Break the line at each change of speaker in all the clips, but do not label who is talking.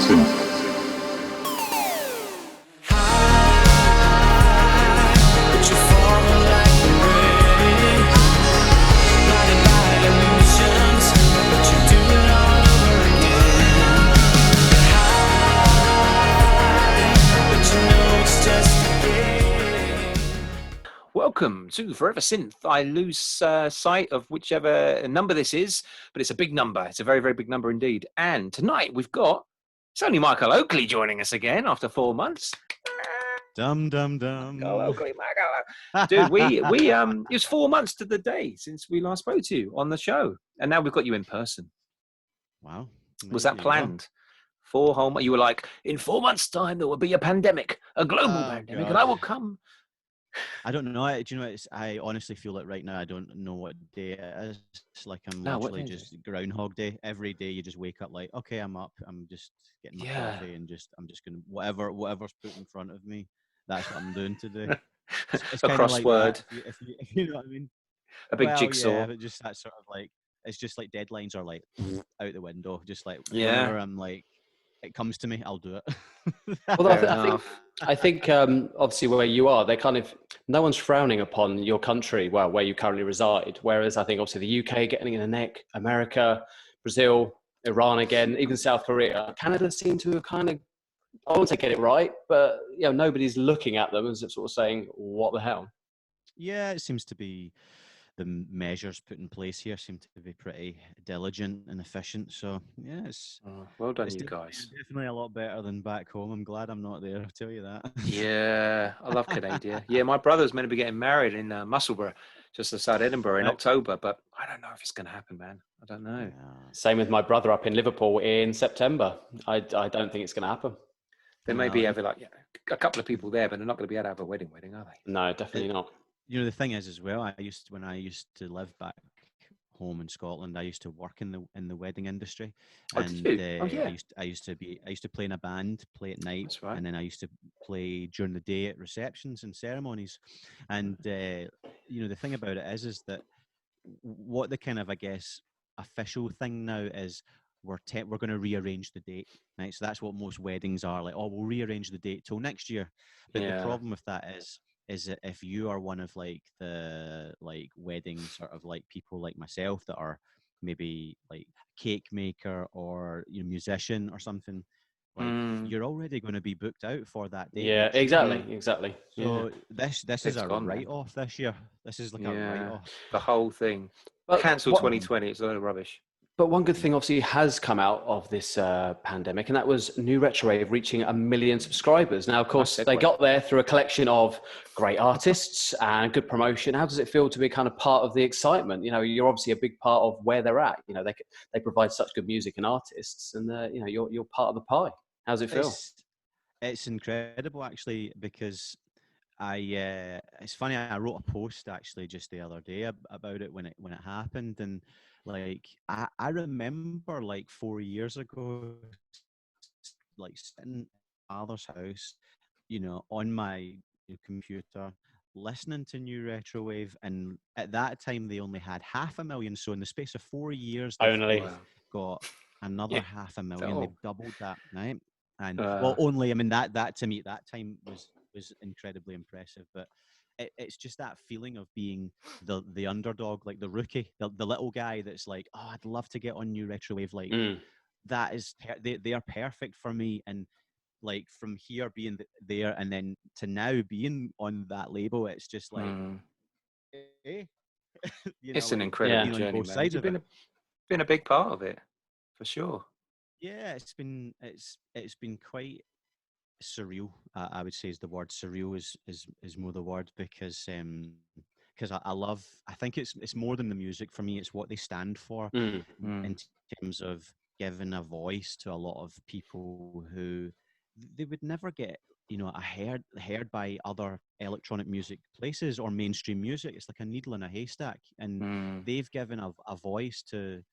Synth.
Welcome to Forever Synth. I lose sight of whichever number this is, but it's a big number. It's a very, very big number indeed. And tonight we've got, it's only Michael Oakley joining us again after 4 months.
Dum dum dum.
Michael Oakley, Dude, it was 4 months to the day since we last spoke to you on the show, and now we've got you in person.
Wow.
Was that planned? 4 whole months. You were like, in 4 months' time there will be a pandemic, a global pandemic,
God.
and I will come.
I don't know. Do you know? I honestly feel like right now I don't know what day it is. It's like I'm literally just Groundhog Day. Every day you just wake up like, okay, I'm up. I'm just getting my coffee and I'm just gonna whatever's put in front of me. That's what I'm doing today. It's
A
kind of
crossword.
Like if you know what I mean.
A big jigsaw.
Yeah, but just that sort of like it's just like deadlines are like out the window. Just like whenever I'm like, it comes to me, I'll do it.
Well, I think obviously where you are, they kind of, no one's frowning upon your country, well, where you currently reside. Whereas I think obviously the UK getting in the neck, America, Brazil, Iran again, even South Korea, Canada seem to have kind of, I won't say get it right, but nobody's looking at them as sort of saying, what the hell?
Yeah, it seems to be the measures put in place here seem to be pretty diligent and efficient. So yeah,
well done, you guys.
Definitely a lot better than back home. I'm glad I'm not there. I'll tell you that.
Yeah, I love Canada. Yeah, my brother's meant to be getting married in Musselburgh, just outside Edinburgh in October, but I don't know if it's going to happen, man. I don't know.
Yeah.
Same with my brother up in Liverpool in September. I don't think it's going to happen.
They may be having a couple of people there, but they're not going to be able to have a wedding, are they?
No, definitely not.
You know, the thing is as well, when I used to live back home in Scotland, I used to work in the wedding industry. I used to play in a band, play at night.
That's right.
And then I used to play during the day at receptions and ceremonies. And the thing about it is that what the kind of, I guess, official thing now is we're going to rearrange the date, right? So that's what most weddings are like. Oh, we'll rearrange the date till next year. But the problem with that is that if you are one of like the wedding sort of like people like myself that are maybe like cake maker or musician or something, like you're already going to be booked out for that date.
Yeah, exactly.
So this is a write-off this year. This is like a write-off.
The whole thing. Cancel 2020. It's a load of rubbish.
But one good thing obviously has come out of this pandemic, and that was New Retrowave reaching 1 million subscribers. Now, of course, they got there through a collection of great artists and good promotion. How does it feel to be kind of part of the excitement? You're obviously a big part of where they're at. They provide such good music and artists, and you're part of the pie. How's it feel?
It's incredible, actually, because it's funny. I wrote a post actually just the other day about it when it happened, and like I remember like 4 years ago, like sitting in my father's house, on my computer, listening to New Retrowave, and at that time they only had 500,000. So in the space of 4 years, they've got another 500,000. They've doubled that, right? And only, I mean, that to me at that time was incredibly impressive. But it's just that feeling of being the underdog, like the rookie, the little guy that's like, oh, I'd love to get on New Retrowave. Like that is, they are perfect for me. And like from here being there and then to now being on that label, it's just like, hey.
It's an incredible journey, man. You've been a big part of it, for sure.
Yeah, it's been quite surreal. I would say is the word. Surreal is more the word because I think it's more than the music for me. It's what they stand for in terms of giving a voice to a lot of people who they would never get heard by other electronic music places or mainstream music. It's like a needle in a haystack, and they've given a voice to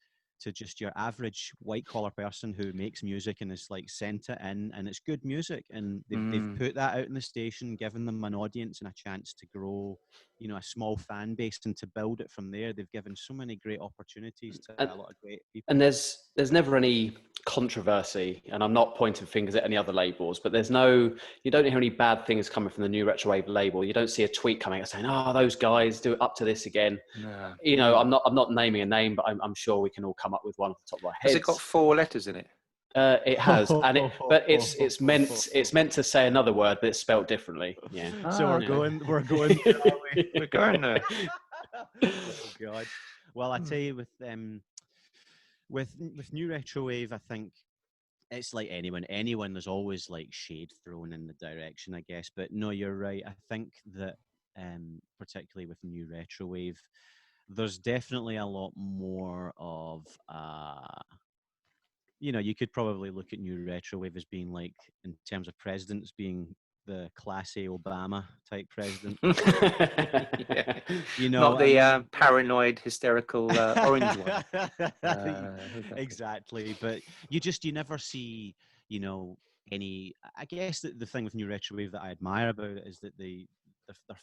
just your average white collar person who makes music and is like sent it in, and it's good music, and they've put that out in the station, given them an audience and a chance to grow, a small fan base and to build it from there. They've given so many great opportunities to a lot of great people.
And there's never any controversy, and I'm not pointing fingers at any other labels, but you don't hear any bad things coming from the new Retrowave label. You don't see a tweet coming out saying, "Oh, those guys do it up to this again."
No.
You know, I'm not naming a name, but I'm sure we can all come up with one off the top of our heads.
Has it got 4 letters in it?
It has, but it's meant to say another word, but it's spelled differently. Yeah.
So we're going. We're going
there.
Oh God. Well, I tell you, with new Retrowave, I think it's like anyone. There's always like shade thrown in the direction, I guess. But no, you're right. I think that particularly with new Retrowave, there's definitely a lot more of you could probably look at new Retrowave as being like, in terms of presidents, being the classy Obama type president.
Yeah. Not the paranoid, hysterical orange one.
Exactly. But you never see, any. I guess the thing with new Retrowave that I admire about it is that they're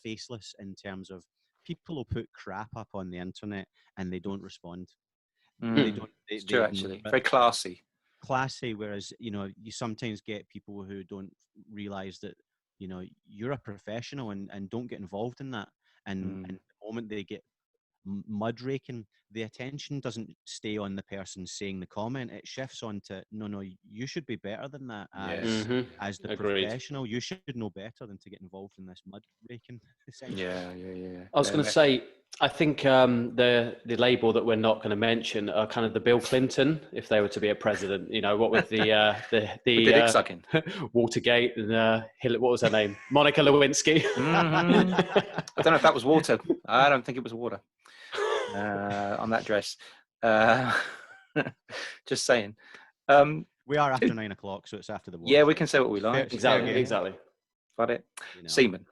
faceless, in terms of people will put crap up on the internet and they don't respond. They don't.
It's true, actually. Very classy.
Whereas you sometimes get people who don't realize that you're a professional and don't get involved in that, and the moment they get mud raking, the attention doesn't stay on the person saying the comment. It shifts on to no, you should be better than that as the professional. You should know better than to get involved in this mud raking.
Yeah.
I was going to say, I think the label that we're not going to mention are kind of the Bill Clinton, if they were to be a president. What with the
dick sucking,
Watergate, and what was her name, Monica Lewinsky.
I don't know if that was water. I don't think it was water. On that dress. Just saying.
We are after 9 o'clock, so it's after the war.
Yeah, we can say what we like.
Exactly.
Got it. Seaman.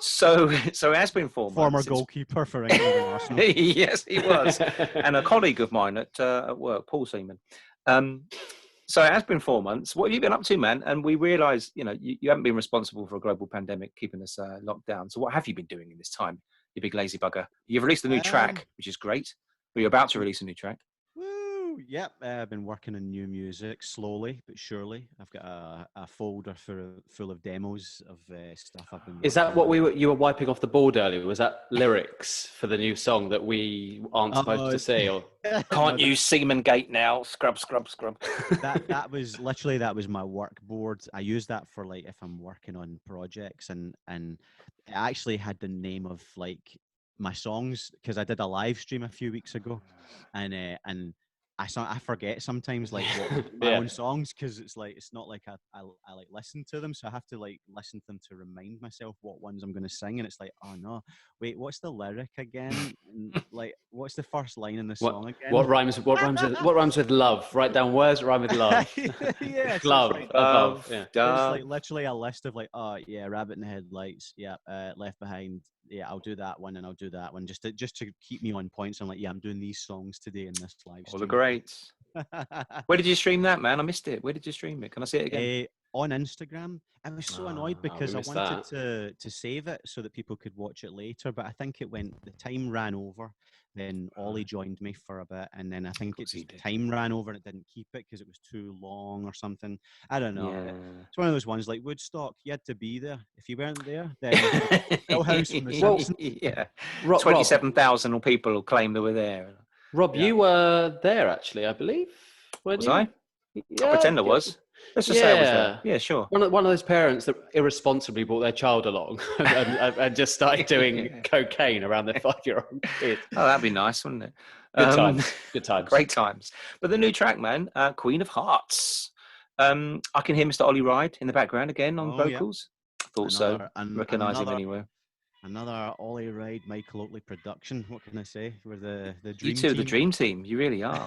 So it has been 4 months.
Former goalkeeper for England and Arsenal.
Yes, he was. And a colleague of mine at work, Paul Seaman. So it has been 4 months. What have you been up to, man? And we realise, you haven't been responsible for a global pandemic keeping us locked down. So what have you been doing in this time, you big lazy bugger? You've released a new track, which is great. Or you're about to release a new track.
Woo! Yep, I've been working on new music slowly but surely. I've got a folder full of demos of stuff I've been.
Is that what you were wiping off the board earlier? Was that lyrics for the new song that we aren't supposed to see? Or
can't use Seaman Gate now? Scrub.
that was my work board. I use that for like if I'm working on projects, and it actually had the name of like my songs, because I did a live stream a few weeks ago, and I forget sometimes like what my own songs, because it's not like I like listen to them, so I have to like listen to them to remind myself what ones I'm going to sing, and it's like, oh no, wait, what's the lyric again? And, like, what's the first line in the song again?
What rhymes with love? Write down words that rhyme with love.
Yeah,
love above. Yeah.
It's like literally a list of like, oh yeah, Rabbit in the Headlights, yeah, Left Behind. Yeah, I'll do that one and I'll do that one, just to keep me on point. So I'm like, yeah, I'm doing these songs today in this live stream.
All the greats. Where did you stream that, man? I missed it. Where did you stream it? Can I see it again?
On Instagram. I was so annoyed because I wanted to save it so that people could watch it later, but I think the time ran over. Then Ollie joined me for a bit, and then I think time ran over and it didn't keep it because it was too long or something. I don't know. Yeah. It's one of those ones like Woodstock. You had to be there. If you weren't there, then Hill House from the Simpsons.
Yeah. 27,000 people will claim they were there.
Rob, you were there actually, I believe.
Was I? Yeah, I pretend I was. Let's just say I was there. Yeah, sure.
One of those parents that irresponsibly brought their child along and just started doing cocaine around their 5-year-old kid.
Oh, that'd be nice, wouldn't it?
Good times.
Great times. But the new track, man, Queen of Hearts. I can hear Mr. Ollie Wride in the background again on vocals. Yeah. I thought recognise him anywhere.
Another Ollie Wride, Michael Oakley production. What can I say? We're the dream
team. You two are the dream team. You really are.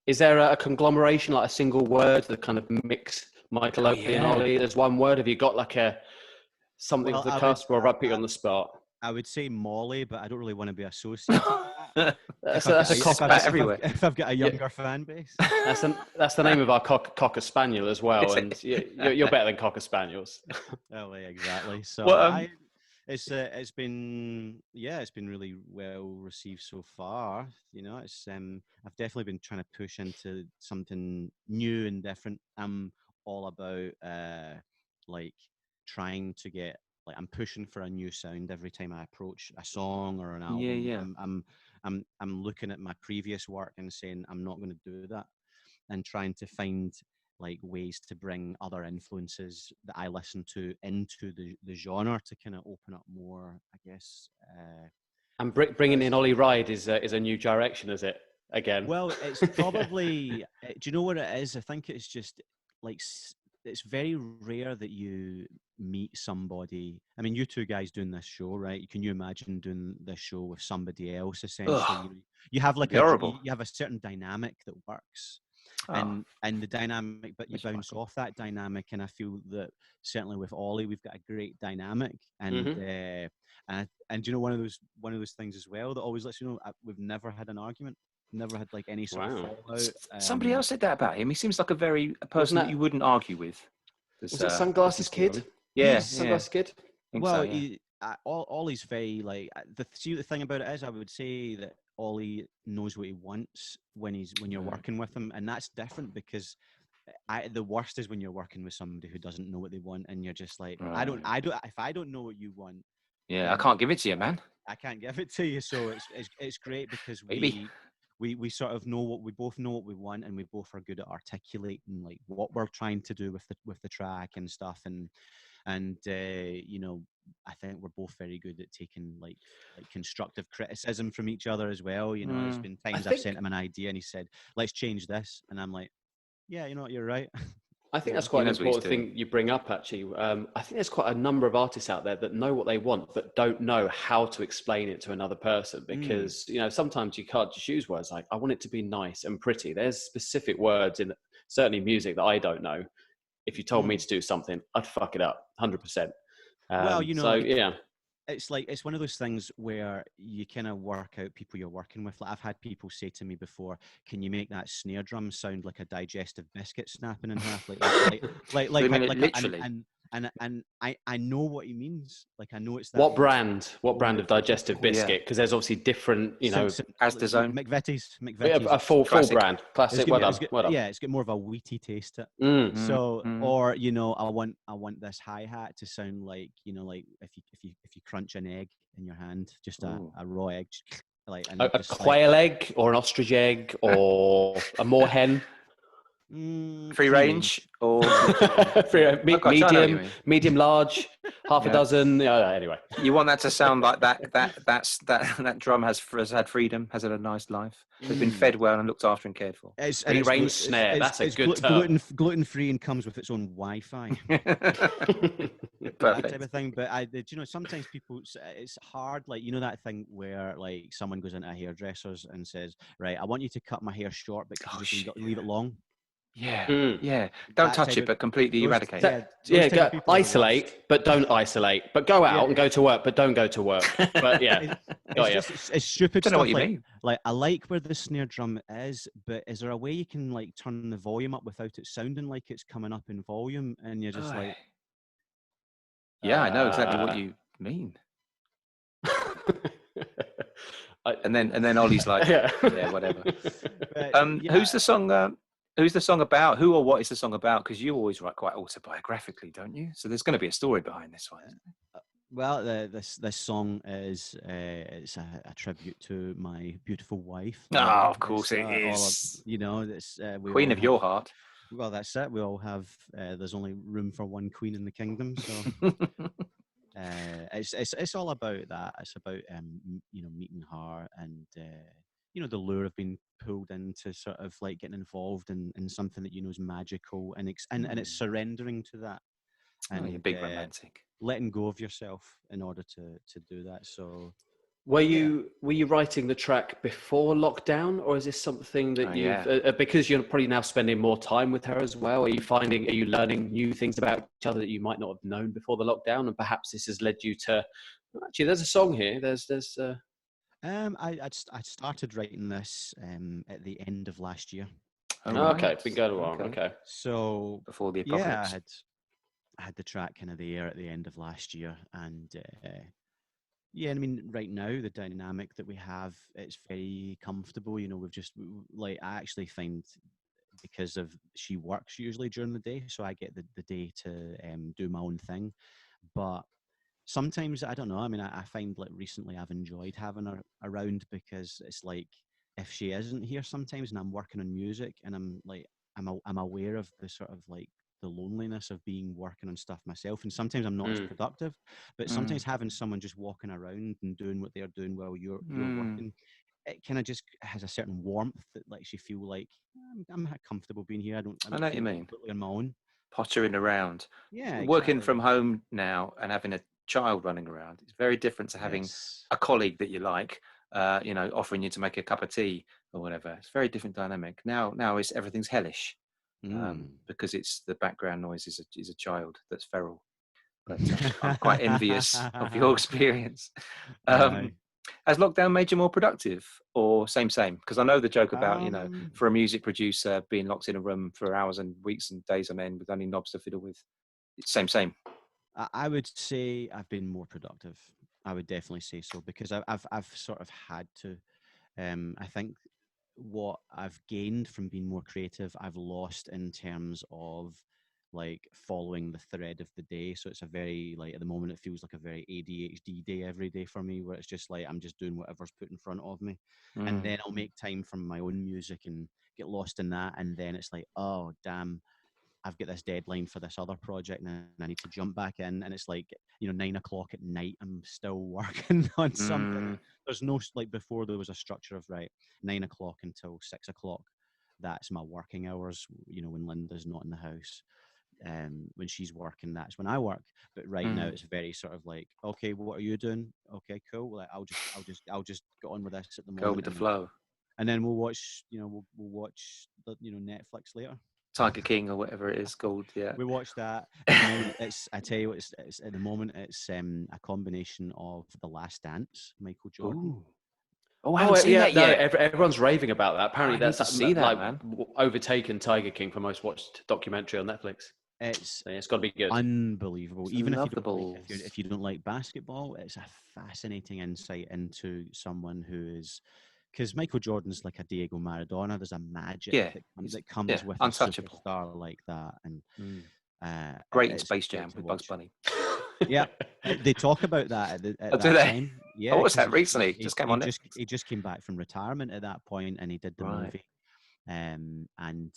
Is there a conglomeration, like a single word that kind of mix Michael Oakley and Ollie as one word? Have you got like something of the cusp, or I'll put you on the spot?
I would say Molly, but I don't really want to be associated with that.
That's a cock
everywhere.
If I've got a younger fan base.
That's the name of our cocker spaniel as well, and you're better than cocker spaniels.
Oh, yeah, exactly. So it's been really well received so far. It's I've definitely been trying to push into something new and different. I'm all about like trying to get like I'm pushing for a new sound every time I approach a song or an
Yeah,
album.
yeah.
I'm looking at my previous work and saying I'm not going to do that, and trying to find like ways to bring other influences that I listen to into the genre to kind of open up more, I guess.
And bringing in Ollie Wride is a new direction, is it? Again.
Well, it's probably. Do you know what it is? I think it's just like it's very rare that you meet somebody. I mean, you two guys doing this show, right? Can you imagine doing this show with somebody else? Essentially,
Ugh,
you have like
be horrible.
you have a certain dynamic that works.
Oh,
And the dynamic, but you
Thank you,
bounce
Michael.
off that dynamic, and I feel that certainly with Ollie we've got a great dynamic, and
Mhm.
and you know one of those things as well that always lets you know we've never had an argument, never had like any sort of
Wow.
fallout.
Somebody else said that about him. He seems like a person
Wasn't
that you
that
wouldn't argue with.
was it Sunglasses Kid?
Yeah,
He's
yeah.
Sunglasses Kid?
I think so,
Well,
yeah.
Ollie's very like the thing about it is, I would say that Ollie knows what he wants when you're
Right.
working with him, and that's different because the worst is when you're working with somebody who doesn't know what they want, and you're just like,
Right.
if I don't know what you want,
Yeah, I
then
can't give it to you, man.
I can't give it to you. So it's great because
Maybe.
we sort of know we both know what we want, and we both are good at articulating like what we're trying to do with the track and stuff, and I think we're both very good at taking like constructive criticism from each other as well. There's been
I
times I've
think
sent him an idea and he said, let's change this, and I'm like, yeah, you know what, you're right.
I think that's
He
quite an
knows what he's
important
doing.
thing you bring up, actually. I think there's quite a number of artists out there that know what they want, but don't know how to explain it to another person because, sometimes you can't just use words like, I want it to be nice and pretty. There's specific words in certainly music that I don't know. If you told me to do something, I'd fuck it up 100%.
Well,
So, yeah.
it's like it's one of those things where you kind of work out people you're working with. Like I've had people say to me before, "Can you make that snare drum sound like a digestive biscuit snapping in half?"
They mean it literally.
And I know what he means. Like I know it's that.
What brand of digestive
Oh, yeah.
biscuit? Because there's obviously different,
Asda's own.
McVitie's.
a full
Classic.
brand. Classic. Well done. Well done.
Yeah, it's got more of a wheaty taste to it.
Mm.
So,
Mm.
or I want this hi hat to sound like like if you crunch an egg in your hand, just a raw egg, like
A quail egg or an ostrich egg or a moorhen.
Free range or
medium, large, half a dozen. Anyway,
you want that to sound like that drum has had freedom, has had a nice life, has been fed well and looked after and cared for.
Free range snare. That's a good term.
Gluten free and comes with its own Wi-Fi.
Perfect.
That type of thing. But sometimes people, it's hard. Like that thing where like someone goes into a hairdresser's and says, "Right, I want you to cut my hair short, but can you just leave it long?"
Yeah, yeah. Don't touch it, but completely eradicate it.
Isolate, but don't isolate. But go out and go to work, but don't go to work. But yeah,
it's stupid.
I don't know what you mean.
Like I like where the snare drum is, but is there a way you can like turn the volume up without it sounding like it's coming up in volume, and you're just like,
yeah, I know exactly what you mean. And then Ollie's like, yeah, whatever. But, who's the song? Who's the song about? Who or what is the song about? Because you always write quite autobiographically, don't you? So there's going to be a story behind this one.
Well, this song is it's a tribute to my beautiful wife.
Oh, of course it is.
This
Queen of your heart.
Well, that's it. We all have. There's only room for one queen in the kingdom, so it's all about that. It's about meeting her and the lure of being pulled into sort of like getting involved in something that is magical and it's surrendering to that. And
you're big romantic.
Letting go of yourself in order to do that. So
were you writing the track before lockdown, or is this something that because you're probably now spending more time with her as well, are you learning new things about each other that you might not have known before the lockdown, and perhaps this has led you to actually there's a song here,
I started writing this at the end of last year.
Okay, it's been going a while. Okay.
So
before the apocalypse.
I had the track kind of there at the end of last year, and yeah, I mean, right now the dynamic that we have, it's very comfortable. You know, we've just like I actually find because of she works usually during the day, so I get the day to do my own thing. But sometimes I don't know. I mean, I find like recently I've enjoyed having her around because it's like if she isn't here sometimes, and I'm working on music, and I'm like I'm aware of the sort of like the loneliness of being working on stuff myself, and sometimes I'm not as productive. But sometimes having someone just walking around and doing what they're doing while you're working, it kind of just has a certain warmth that lets you feel like I'm comfortable being here. I don't
I know what you
feel
mean.
completely on my own.
Pottering around.
Yeah,
Working
exactly.
from home now and having a child running around, it's very different to having
Yes.
a colleague that you like, you know, offering you to make a cup of tea or whatever. It's a very different dynamic. Now it's everything's hellish because it's the background noise is a child that's feral. But I'm quite envious of your experience.
Aye.
Has lockdown made you more productive or same? Because I know the joke about, you know,
Um,
for a music producer being locked in a room for hours and weeks and days on end with only knobs to fiddle with. It's same.
I would say I've been more productive. I would definitely say so because I've sort of had to. I think what I've gained from being more creative, I've lost in terms of like following the thread of the day. So it's a very like at the moment it feels like a very ADHD day every day for me, where it's just like I'm just doing whatever's put in front of me, and then I'll make time for my own music and get lost in that, and then it's like, oh damn, I've got this deadline for this other project and I need to jump back in. And it's like, 9 o'clock at night, I'm still working on something. And there's no, like before there was a structure of, right, 9 o'clock until 6 o'clock. That's my working hours, when Linda's not in the house. When she's working, that's when I work. But right now it's very sort of like, okay, what are you doing? Okay, cool. Well, I'll just get on with this at the moment.
Go with the flow.
And then we'll watch, we'll watch the, Netflix later.
Tiger King or whatever it is called. Yeah,
we watched that. At the moment, I tell you what, it's at the moment it's a combination of The Last Dance, Michael Jordan.
Ooh. Oh, I haven't seen that yet.
Everyone's raving about that. Apparently,
I need to see that, man.
Overtaken Tiger King for most watched documentary on Netflix.
It's
got to be good.
Unbelievable.
It's
even if you don't like basketball, it's a fascinating insight into someone who is. Because Michael Jordan's like a Diego Maradona. There's a magic that comes with
untouchable.
a superstar like that. And
great in Space Jam with Bugs Bunny.
Yeah, they talk about that at that
do they?
time. Yeah,
I watched that recently. Just came on it.
He just came back from retirement at that point, and he did the movie. And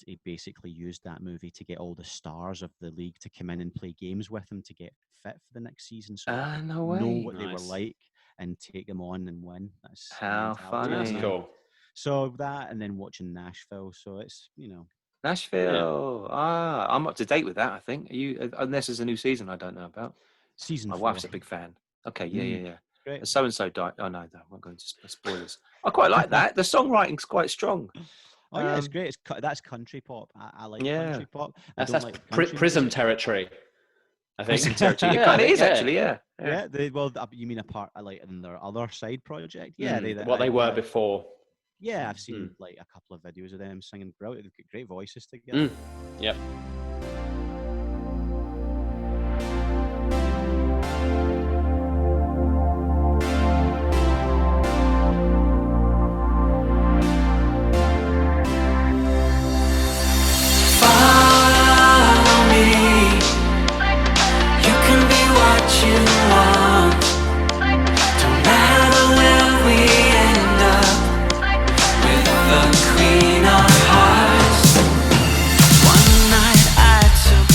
he basically used that movie to get all the stars of the league to come in and play games with him to get fit for the next season. So
no way.
know what they were like and take them on and win. That's
how funny.
That's cool.
So that, and then watching Nashville. So it's
Nashville. Yeah. I'm up to date with that. I think. Are you? Unless there's a new season I don't know about.
Season.
My
4.
wife's a big fan. Okay. Yeah.
Great.
So and so died. Oh no, I won't go into spoilers. I quite like that. The songwriting's quite strong.
Oh yeah, it's great. That's country pop. I like country pop.
That's Prism territory. I think.
Prism territory. It is actually. Yeah.
You mean apart like in their other side project?
Yeah. They were before.
Yeah, I've seen like a couple of videos of them singing brilliant. They've got great voices together.
Yep.
One night I took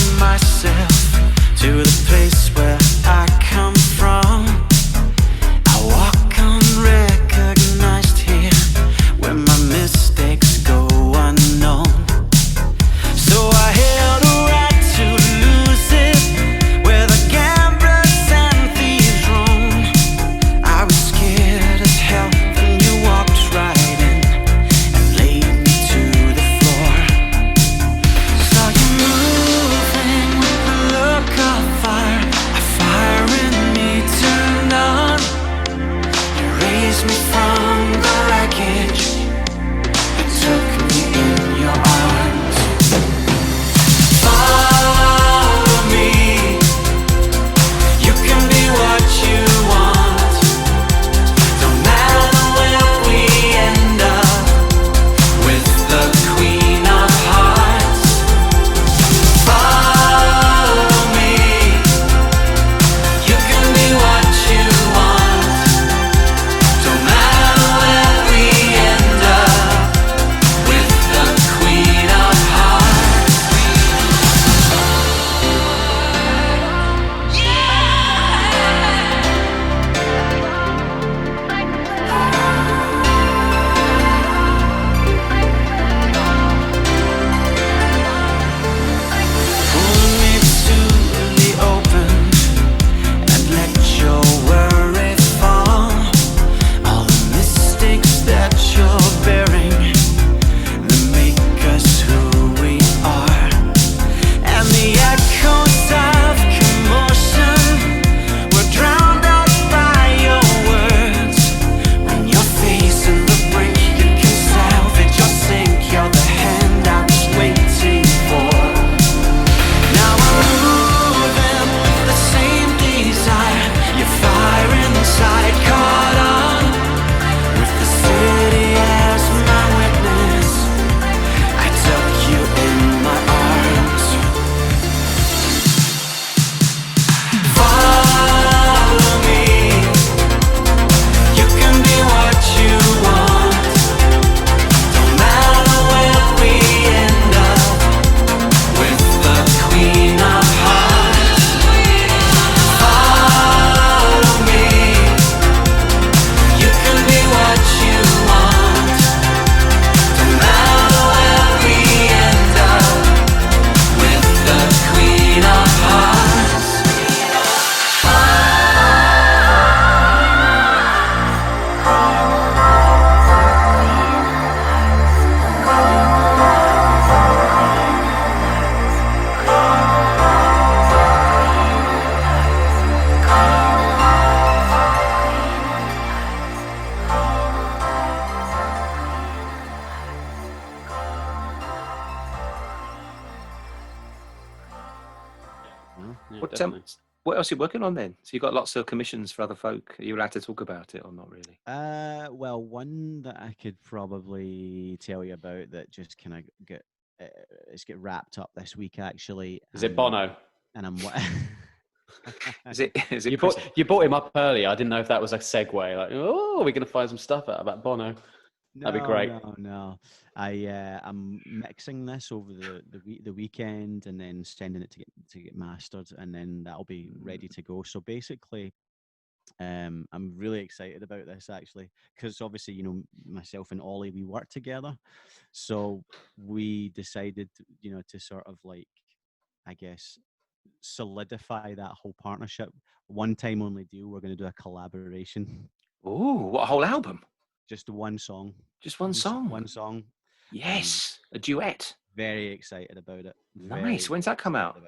Yeah,
What
definitely.
what else are you working on then? So you got lots of commissions for other folk. Are you allowed to talk about it or not really?
Well, one that I could probably tell you about that just kind of it's get wrapped up this week actually.
Is it Bono?
And I'm
Is it? Is it?
You brought him up earlier. I didn't know if that was a segue. Like, oh, we're going to find some stuff out about Bono. That'd be great.
No. I'm mixing this over the weekend and then sending it to get mastered, and then that'll be ready to go. So basically, I'm really excited about this actually, because obviously, you know, myself and Ollie, we work together, so we decided, you know, to sort of like, I guess, solidify that whole partnership. One time only deal. We're going to do a collaboration.
Ooh, what, a whole album?
Just one song.
Just one song?
One song.
Yes, a duet.
Very excited about it.
Nice. When's that come out?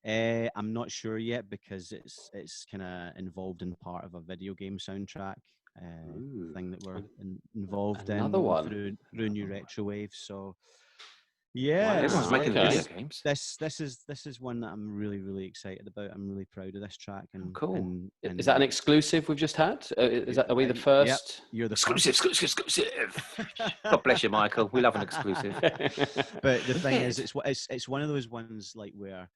I'm not sure yet because it's kind of involved in part of a video game soundtrack thing that we're involved
Another
in
one.
through New Retrowave. So yeah,
Wow, everyone's making video games.
This is one that I'm really excited about. I'm really proud of this track. And
cool.
And
is that an exclusive we've just had? Are we the first?
Yep, you're the
exclusive. God bless you, Michael. We love an exclusive.
But the thing is, it's one of those ones like where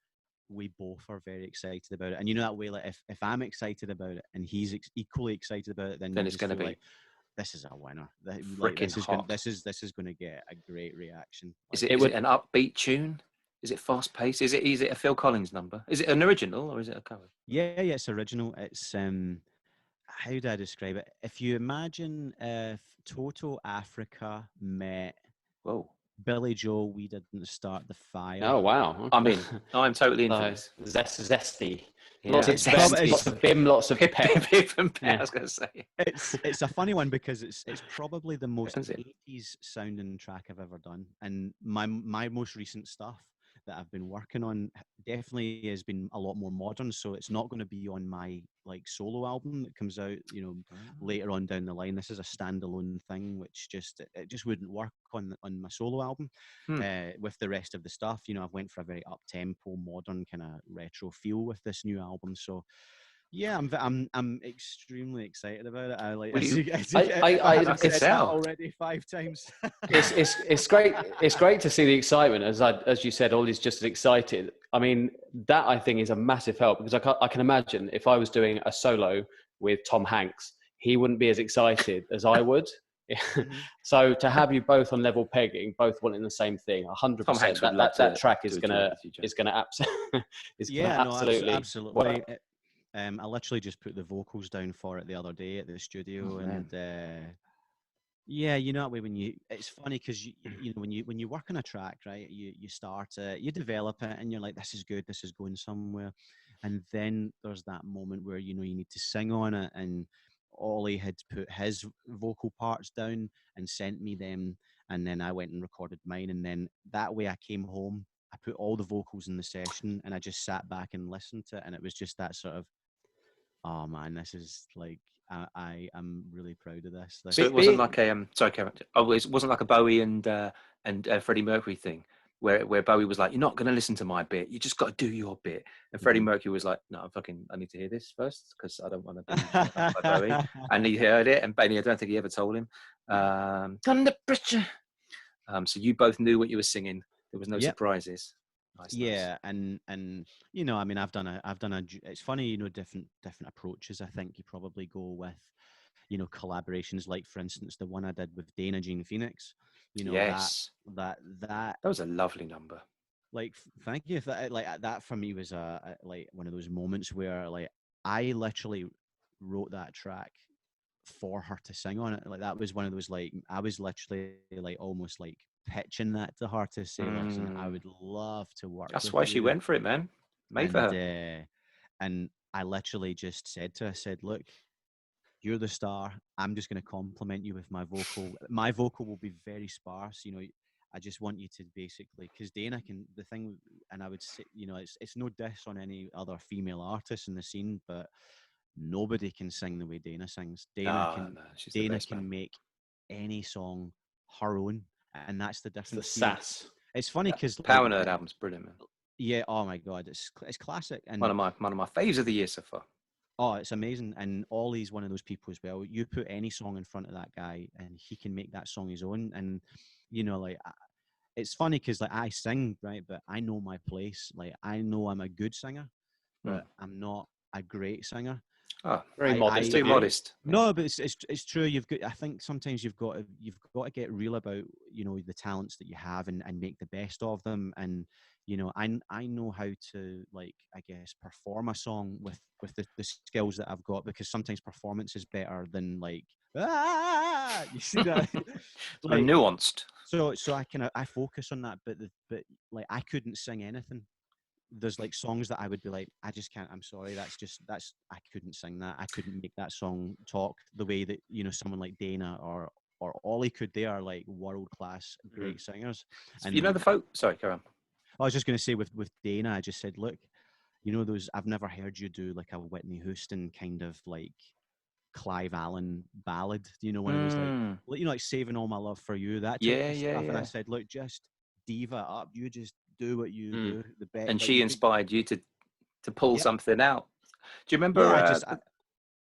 we both are very excited about it, and you know that way, like if I'm excited about it and he's equally excited about it, then
it's going to be
like, this is a winner.
Freaking
this is going to get a great reaction.
Is it an upbeat tune? Is it fast paced? Is it a Phil Collins number? Is it an original or is it a cover?
Yeah, it's original. It's how do I describe it? If you imagine if Toto Africa met Billy Joel, We Didn't Start the Fire.
Oh wow!
I'm in. I'm totally in for this.
Zesty.
Yeah.
Lots of bim, lots of pep.
I was going to say.
It's a funny one because it's probably the most 80s sounding track I've ever done, and my most recent stuff that I've been working on definitely has been a lot more modern. So it's not going to be on my like solo album that comes out, you know, later on down the line. This is a standalone thing, which it just wouldn't work on my solo album with the rest of the stuff. You know, I've went for a very up tempo, modern kind of retro feel with this new album. So yeah, I'm extremely excited about it. I said that already 5 times.
it's great. It's great to see the excitement. As you said, Ollie's just as excited. I mean, that I think is a massive help because I can imagine if I was doing a solo with Tom Hanks, he wouldn't be as excited as I would. So to have you both on level pegging, both wanting the same thing, 100%. That track is gonna absolutely.
Absolutely. I literally just put the vocals down for it the other day at the studio, and yeah, you know that way it's funny because you know when you work on a track, right? You start it, you develop it, and you're like, this is good, this is going somewhere, and then there's that moment where you know you need to sing on it, and Ollie had put his vocal parts down and sent me them, and then I went and recorded mine, and then that way I came home, I put all the vocals in the session, and I just sat back and listened to it, and it was just that sort of, oh man, this is like I am really proud of this.
So it wasn't like a sorry, Kevin. Oh, it wasn't like a Bowie and Freddie Mercury thing where Bowie was like, "You're not going to listen to my bit. You just got to do your bit." And Freddie Mercury was like, "No, I need to hear this first because I don't want to be by Bowie." And he heard it, and Benny, I don't think he ever told him. Under pressure. So you both knew what you were singing. There was no surprises. Nice.
And you know, I mean, I've done a it's funny, you know, different approaches I think you probably go with, you know, collaborations, like for instance the one I did with Dana Jean Phoenix, you know. That
was a lovely number.
Like, thank you. That for me was like one of those moments where like I literally wrote that track for her to sing on it. Like that was one of those, like I was literally like almost like pitching that to her to say, listen, I would love to work.
That's why she went for it, man. Made for her.
And I literally just said to her, I said, look, you're the star. I'm just going to compliment you with my vocal. My vocal will be very sparse. You know, I just want you to basically, because Dana can, the thing, and I would say, you know, it's no diss on any other female artists in the scene, but nobody can sing the way Dana sings. Dana can make any song her own. And that's the difference.
It's the sass.
It's funny because
Power Nerd album's brilliant, man.
Yeah. Oh my God, it's classic. And
One of my faves of the year so far.
oh, it's amazing. And Ollie's one of those people as well. You put any song in front of that guy, and he can make that song his own. And like it's funny because like I sing, right, but I know my place. Like I know I'm a good singer, but I'm not a great singer.
Oh,
Very modest.
too modest.
No, but it's true. I think sometimes you've got to get real about the talents that you have and make the best of them. And I know how to, like, I guess, perform a song with the skills that I've got, because sometimes performance is better than like you see that
Like, nuanced.
so I focus on that, but like I couldn't sing anything. There's like songs that I would be like, I just can't, I'm sorry, I couldn't sing that. I couldn't make that song talk the way that someone like Dana or Ollie could. They are like world class great singers. And
the folk. Sorry, carry on.
I was just going to say with Dana, I just said, look, those, I've never heard you do like a Whitney Houston kind of like Clive Allen ballad, one of those like Saving All My Love for You, that type of stuff. And I said, look, just diva up, you just do what you do the best.
And
like,
she inspired you to pull something out. Do you remember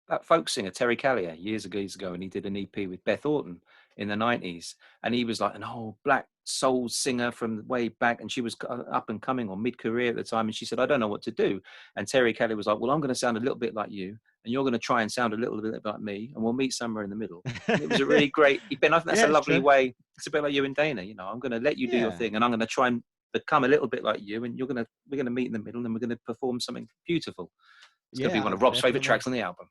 that folk singer Terry Callier years ago, and he did an EP with Beth Orton in the 90s, and he was like an old black soul singer from way back, and she was up and coming or mid-career at the time, and she said, I don't know what to do. And Terry Callier was like, well, I'm going to sound a little bit like you, and you're going to try and sound a little bit like me, and we'll meet somewhere in the middle. And it was a really great, Ben, I think that's a lovely way. It's a bit like you and Dana, I'm going to let you do your thing, and I'm going to try and become a little bit like you, and we're going to meet in the middle, and we're going to perform something beautiful. It's going to be one of Rob's favorite tracks on the album.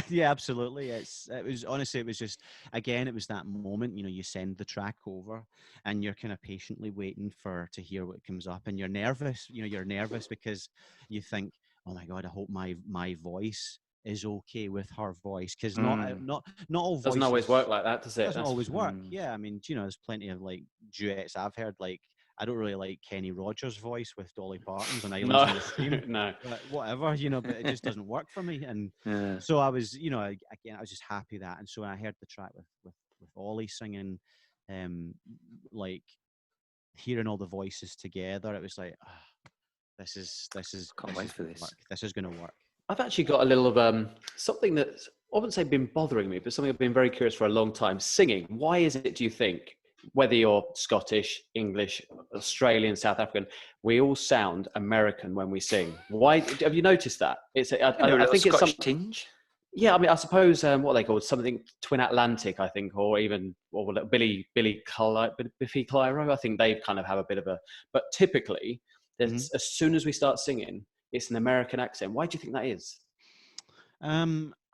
Yeah, absolutely. It was just, again, it was that moment, you send the track over and you're kind of patiently waiting to hear what comes up, and you're nervous, you're nervous because you think, oh my God, I hope my voice is okay with her voice, because not all voices
doesn't always work like that, does it?
Doesn't always work. Yeah, I mean, there's plenty of like duets I've heard. Like, I don't really like Kenny Rogers' voice with Dolly Parton's on Islands in the Stream.
No,
but whatever, but it just doesn't work for me. And so I was, again, I was just happy that. And so I heard the track with Ollie singing, like hearing all the voices together, it was like, this is
can't wait for this.
This is going to work.
I've actually got a little of something that's, I wouldn't say been bothering me, but something I've been very curious for a long time. Singing. Why is it, do you think, whether you're Scottish, English, Australian, South African, we all sound American when we sing? Why? Have you noticed that? I think it's some
tinge.
Yeah, I mean, I suppose what they call something Twin Atlantic, I think, or Biffy Clyro. I think they kind of have a bit of a. But typically, as soon as we start singing, it's an American accent. Why do you think that is?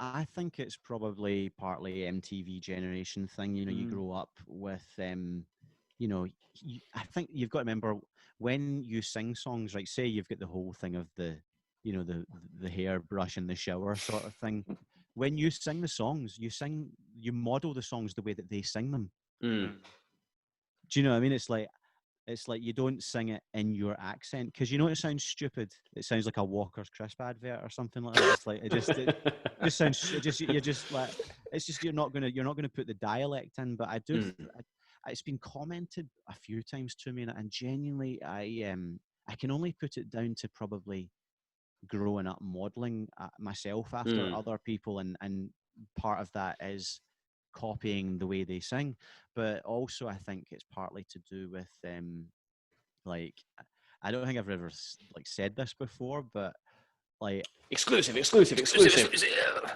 I think it's probably partly MTV generation thing. You grow up with, I think you've got to remember when you sing songs, like say you've got the whole thing of the hairbrush in the shower sort of thing. When you sing the songs, you model the songs the way that they sing them. Do you know what I mean? It's like you don't sing it in your accent, because it sounds stupid. It sounds like a Walker's Crisp advert or something like that. It's like it just sounds. You're just like, it's just you're not gonna put the dialect in. But I do. It's been commented a few times to me, and genuinely, I can only put it down to probably growing up modeling myself after other people, and part of that is copying the way they sing, but also I think it's partly to do with like, I don't think I've ever like said this before, but like
exclusive.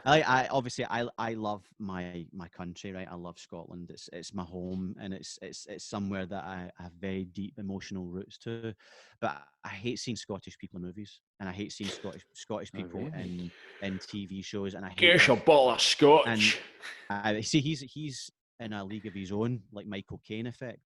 I obviously I love my country, right? I love Scotland. It's my home, and it's somewhere that I have very deep emotional roots to. But I hate seeing Scottish people in movies, and I hate seeing Scottish people in TV shows, and I hate
Get a bottle of Scotch.
And I see he's in a league of his own, like Michael Caine effect.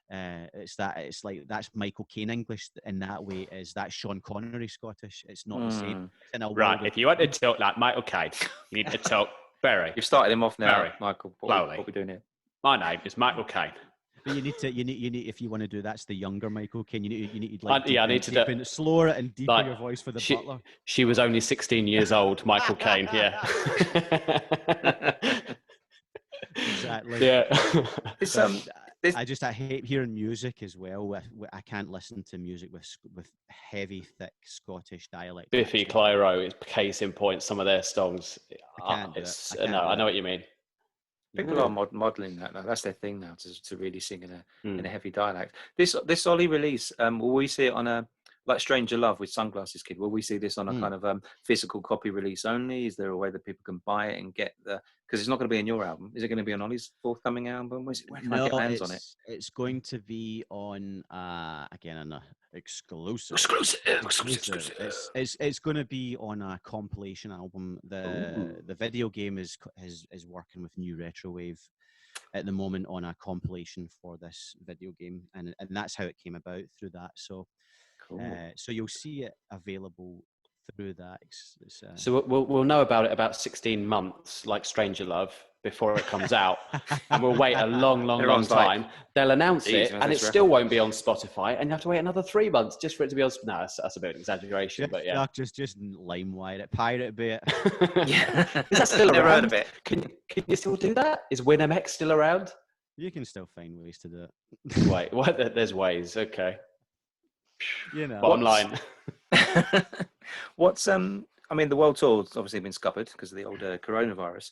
It's like that's Michael Caine English in that way, is that Sean Connery Scottish. It's not the same.
Right, if you want to talk like Michael Caine, you need to talk Barry.
You've started him off now,
Barry.
Michael. What are we doing here?
My name is Michael Caine.
But you need if you want to do that's the younger Michael Caine. You need like
I need to do
slower and deeper like, your voice for the butler.
She was only 16 years old, Michael Caine. Yeah.
Exactly.
Yeah.
It's
I hate hearing music as well. I can't listen to music with heavy, thick Scottish dialect.
Biffy Clyro is case in point. Some of their songs,
I can't do it.
I know what you mean.
People are modelling that now. That's their thing now, to really sing in a heavy dialect. This Ollie release, will we see it on a like Stranger Love with Sunglasses Kid? Will we see this on a kind of physical copy release only? Is there a way that people can buy it and get because it's not going to be in your album? Is it going to be on Ollie's forthcoming album? Where can I get my hands on it?
It's going to be on again an exclusive. It's going to be on a compilation album. The video game is working with New Retrowave at the moment on a compilation for this video game, and that's how it came about through that. So, so you'll see it available through that.
So we'll know about it about 16 months, like Stranger Love, before it comes out, and we'll wait a long time. They'll announce it, and it still won't be on Spotify, and you have to wait another 3 months just for it to be on. No, that's a bit of an exaggeration, but yeah.
Just LimeWire it, Pirate Bay it.
Yeah, is that still around? Never heard of it. Can you still do that? Is WinMX still around?
You can still find ways to do
it. Wait, what? There's ways. Okay.
You know,
bottom line.
What's I mean, the world tour's obviously been scuppered because of the old coronavirus.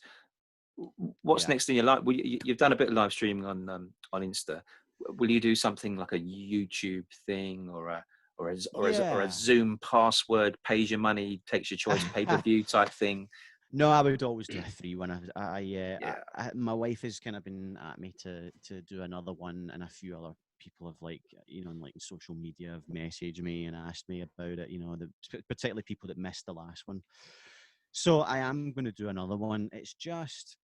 What's next in your life? You've done a bit of live streaming on Insta. Will you do something like a YouTube thing or a Zoom password pays your money, takes your choice pay-per-view type thing?
No, I would always do a free one. My wife has kind of been at me to do another one, and a few other people have on social media have messaged me and asked me about it. Particularly people that missed the last one. So I am going to do another one. It's just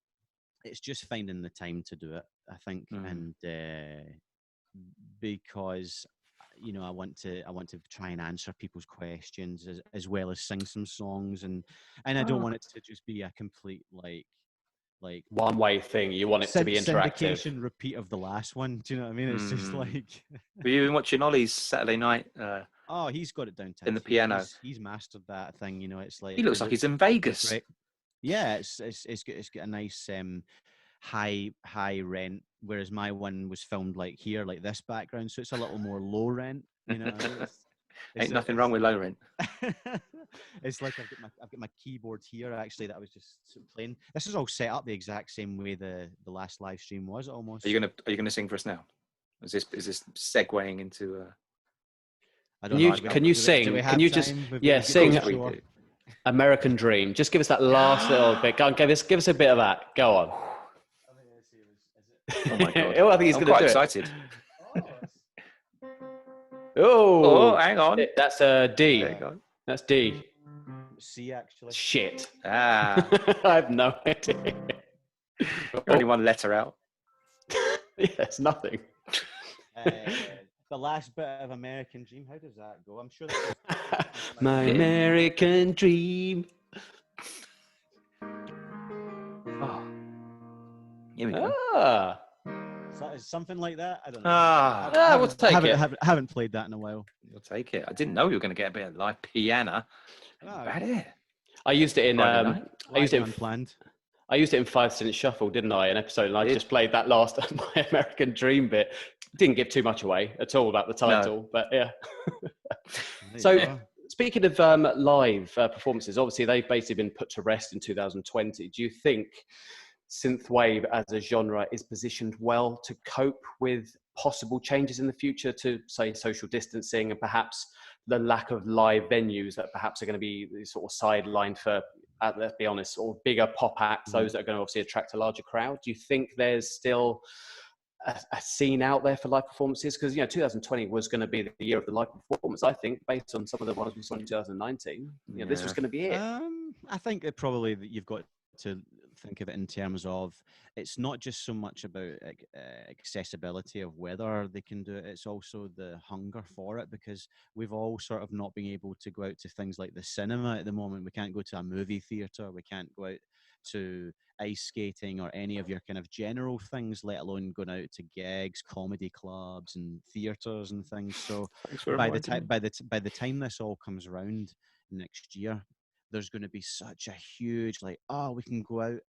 finding the time to do it, I think, and because I want to try and answer people's questions as well as sing some songs, and I don't want it to just be a complete like
one-way thing. You want it to be interactive.
Syndication repeat of the last one. Do you know what I mean? It's just like.
Have you been watching Ollie's Saturday night?
Oh, he's got it down to
in the piano.
He's mastered that thing. It's like
he looks like he's in Vegas.
Yeah, it's got a nice high rent, whereas my one was filmed like here, like this background, so it's a little more low rent.
Ain't nothing wrong with low rent.
It's like I've got my keyboard here actually that I was just playing. This is all set up the exact same way the last live stream was almost.
Are you gonna sing for us now? Is this segueing into?
I don't know.
Can you sing? Can you just sing American Dream? Just give us that last little bit. Go on, give us a bit of that. Go on.
Oh my god!
I think he's going to do it.
I'm quite excited.
Oh,
hang on.
That's a D.
There you go.
That's D.
C actually.
Shit.
I
have no idea.
Only one letter out.
Yeah, it's nothing.
The last bit of American Dream. How does that go? I'm sure that.
My American Dream.
Oh. Here we go.
Something like that. I don't know.
We'll take it.
Haven't played that in a while.
We'll take it. I didn't know you were going to get a bit of live piano. Bad it.
I used it in. I used it
unplanned.
I used it in 5 Cent Shuffle, didn't I? An episode, and I just played that last My American Dream bit. Didn't give too much away at all about the title, but yeah. So, speaking of live performances, obviously they've basically been put to rest in 2020. Do you think synthwave as a genre is positioned well to cope with possible changes in the future to, say, social distancing and perhaps the lack of live venues that perhaps are going to be sort of sidelined for, let's be honest, or bigger pop acts, those that are going to obviously attract a larger crowd? Do you think there's still a scene out there for live performances? Because 2020 was going to be the year of the live performance, I think, based on some of the ones we saw in 2019. This was going to be it.
I think that probably you've got to think of it in terms of it's not just so much about accessibility of whether they can do it, it's also the hunger for it, because we've all sort of not been able to go out to things like the cinema at the moment. We can't go to a movie theatre, we can't go out to ice skating or any of your kind of general things, let alone going out to gigs, comedy clubs and theatres and things. So by the time this all comes around next year, there's going to be such a huge we can go out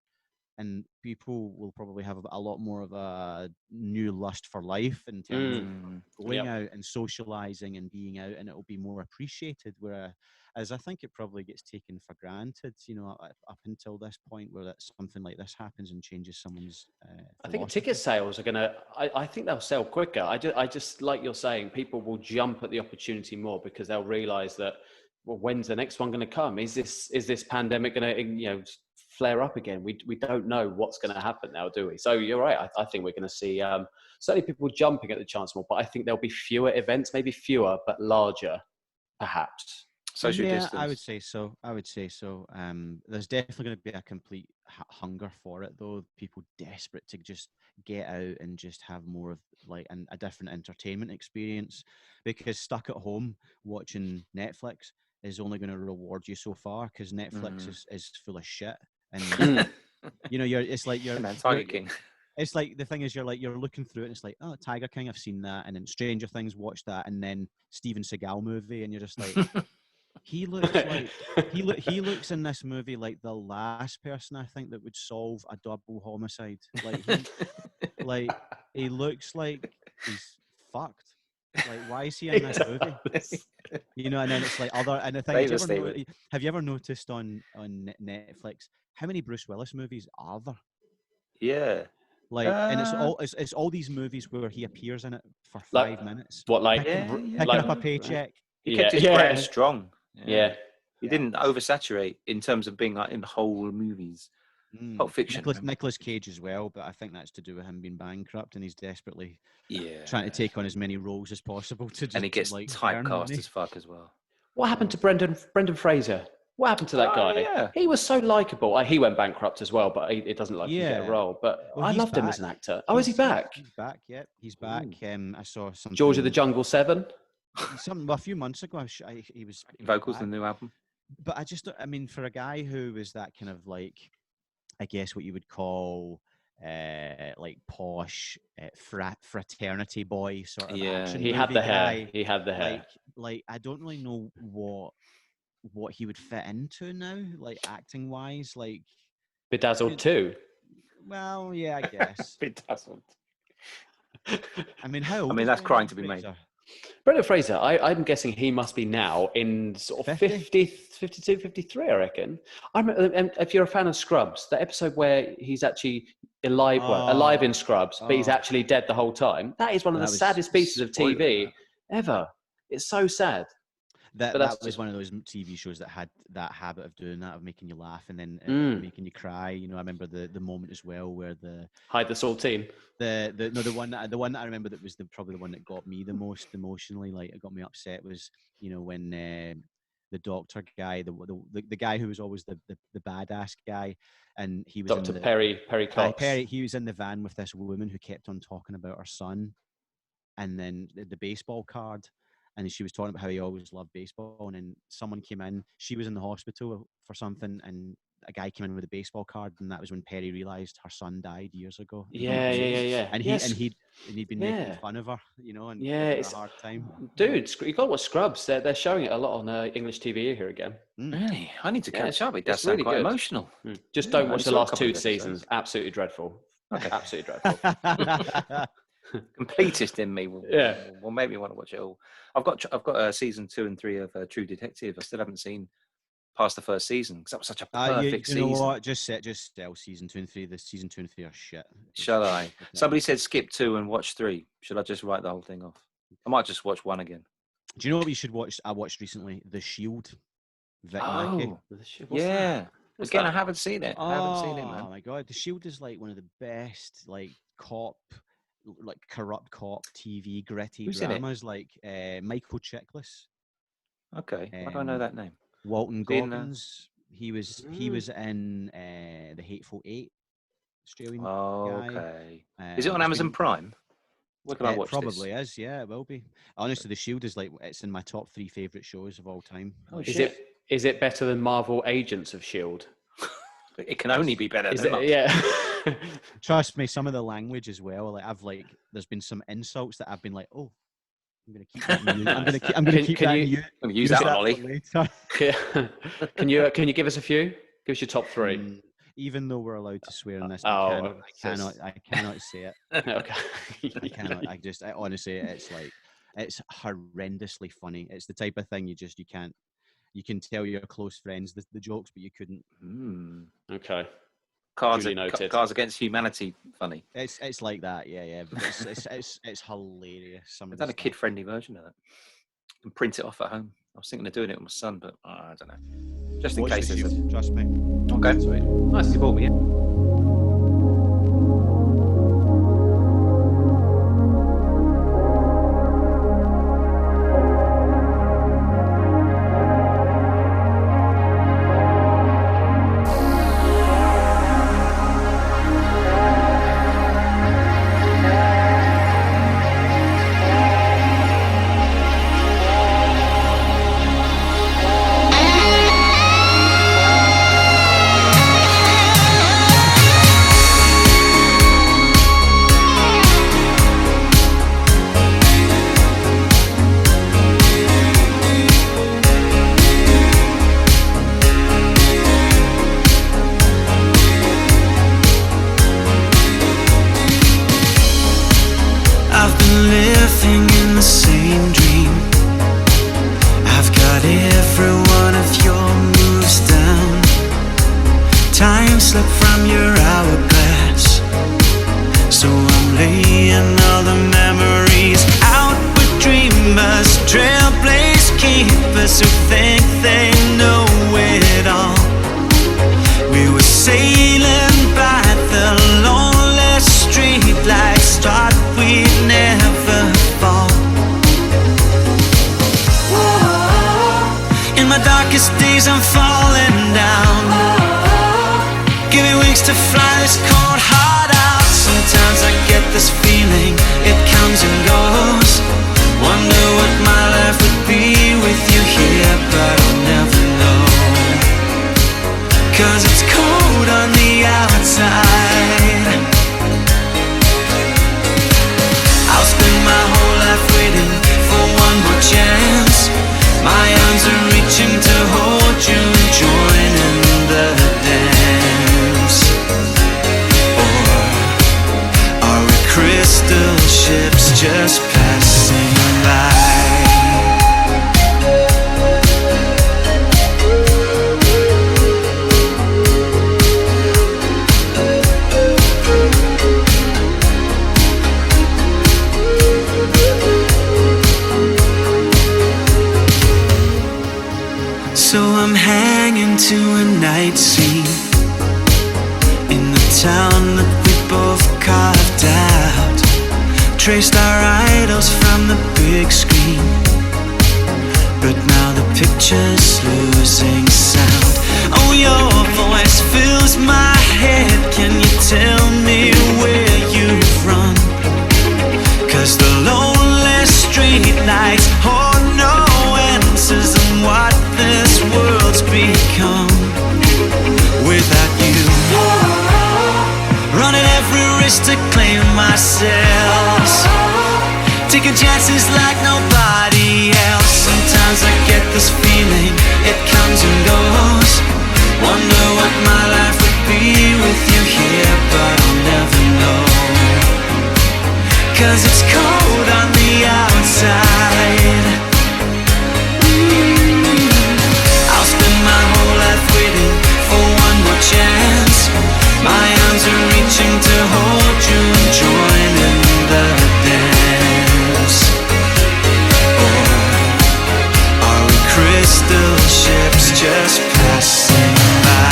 and people will probably have a lot more of a new lust for life in terms of going out and socializing and being out, and it will be more appreciated. Whereas I think it probably gets taken for granted, up until this point where that something like this happens and changes someone's
I think ticket sales are gonna. I think they'll sell quicker. I just like you're saying, people will jump at the opportunity more because they'll realise that. Well, when's the next one going to come? Is this pandemic going to flare up again? We don't know what's going to happen now, do we? So you're right. I think we're going to see certainly people jumping at the chance more, but I think there'll be fewer events, maybe fewer but larger, perhaps.
Social distance.
I would say so. There's definitely going to be a complete hunger for it, though. People desperate to just get out and just have more of like a different entertainment experience, because stuck at home watching Netflix is only going to reward you so far, because Netflix is full of shit, and it's like you're
Tiger King.
It's like the thing is you're looking through it and it's like, oh, Tiger King, I've seen that, and then Stranger Things, watch that, and then Steven Seagal movie, and you're just like. He looks like he looks in this movie like the last person I think that would solve a double homicide. Like he looks like he's fucked. Like, why is he in this movie? And then it's like and the thing, have you ever noticed on Netflix how many Bruce Willis movies are there?
Yeah.
Like, and it's all these movies where he appears in it for 5 minutes.
What, like
picking up a paycheck?
He kept his brand strong.
Yeah.
He didn't oversaturate in terms of being like in whole movies. Pulp Fiction.
Nicolas Cage as well, but I think that's to do with him being bankrupt and he's desperately trying to take on as many roles as possible and
he gets typecast as fuck as well.
What happened to Brendan Fraser? What happened to that guy?
Yeah.
He was so likable. He went bankrupt as well, but it doesn't like him to get a role. But I loved him as an actor. Oh, is he back?
He's back. Yeah, he's back. I saw something.
George of the Jungle 7.
A few months ago, he was
vocals in the new album.
But for a guy who was that kind of like, I guess what you would call like posh fraternity boy sort of action.
He had the hair. He had the hair.
Like I don't really know what he would fit into now, like acting wise. Like
Bedazzled 2.
Well, yeah, I guess.
Bedazzled.
How old
that's crying to be made.
Brendan Fraser, I'm guessing he must be now in sort of 50, 52, 53, I reckon. And if you're a fan of Scrubs, the episode where he's actually alive in Scrubs, but he's actually dead the whole time, that is one of the saddest pieces of TV ever. It's so sad.
That was one of those TV shows that had that habit of doing that, of making you laugh and then making you cry. I remember the moment as well where the
Hide the Saltine.
The one that I remember that was probably the one that got me the most emotionally. Like, it got me upset was when the doctor guy, the guy who was always the badass guy, and he was
Dr. Perry Cox.
He was in the van with this woman who kept on talking about her son, and then the baseball card. And she was talking about how he always loved baseball. And then someone came in. She was in the hospital for something, and a guy came in with a baseball card, and that was when Perry realised her son died years ago.
Yeah.
And he'd been making fun of her, and it's a hard time.
Dude, you got to watch Scrubs. They're showing it a lot on English TV here again.
Really? I need to catch up. It does sound quite emotional.
Just don't watch the last 2 seasons. Absolutely dreadful. Okay. Absolutely dreadful.
Completist in me will make me want to watch it all. I've got season 2 and 3 of True Detective. I still haven't seen past the first season because that was such a perfect season.
You know what? Just sell season 2 and 3. The season 2 and 3 are shit.
Shall I? Somebody said skip 2 and watch 3. Should I just write the whole thing off? I might just watch 1 again.
Do you know what you should watch? I watched recently The Shield.
Again, I haven't seen it. Man.
Oh my god, The Shield is like one of the best corrupt cop TV gritty dramas. Like Michael Chiklis.
Okay, why do I know that name?
Walton Goggins. He was in The Hateful Eight. Australian guy.
Okay. Is it on Amazon Prime? Where can I watch
probably this? Is. Yeah, it will be. Honestly, The Shield is it's in my top 3 favourite shows of all time.
Is it better than Marvel Agents of S.H.I.E.L.D.?
It can only be better than that.
Yeah.
Trust me, some of the language as well. There's been some insults that I've been like, oh, I'm going to keep that in you. I'm going to keep that in you.
I'm going to use that one, Ollie.
Can you give us a few? Give us your top 3.
even though we're allowed to swear in this,
Oh,
I cannot say it.
Okay.
I cannot. Honestly, it's like, it's horrendously funny. It's the type of thing you can't. You can tell your close friends the jokes, but you couldn't.
Okay.
Cards Against Humanity funny.
It's like that, yeah. But it's hilarious.
I've done a kid-friendly version of that. And print it off at home. I was thinking of doing it with my son, but I don't know. Just in case.
Trust me.
Okay, sweet. Nice you bought me.
slip from your hourglass. So I'm laying all the memories out with dreamers, trailblaze keepers who think they know it all. We were sailing by the lonely streetlights, thought we'd never fall. In my darkest days I'm falling down. Give me wings to fly this cold heart out. Sometimes I get this feeling, it comes and goes. Wonder what my life would be with you here, but I'll never know. 'Cause it's cold on the outside. I'll spend my whole life waiting for one more chance. My arms are reaching to hold you and join in the dance. Or are we crystal ships just passing by? So I'm hanging to a night scene in the town that we both carved out. Traced our idols from the big screen, but now the picture's losing sound. Oh, your voice fills my head. Can you tell me where you've run? 'Cause the lonely street lights hold no answers on what this world's become without you. Running every risk to claim ourselves, taking chances like nobody else. Sometimes I get this feeling, it comes and goes. Wonder what my life would be with you here, but I'll never know. 'Cause it's cold on the outside. I'll spend my whole life waiting for one more chance. My arms are reaching to hold you and join in the dance. Or are we crystal ships just passing by?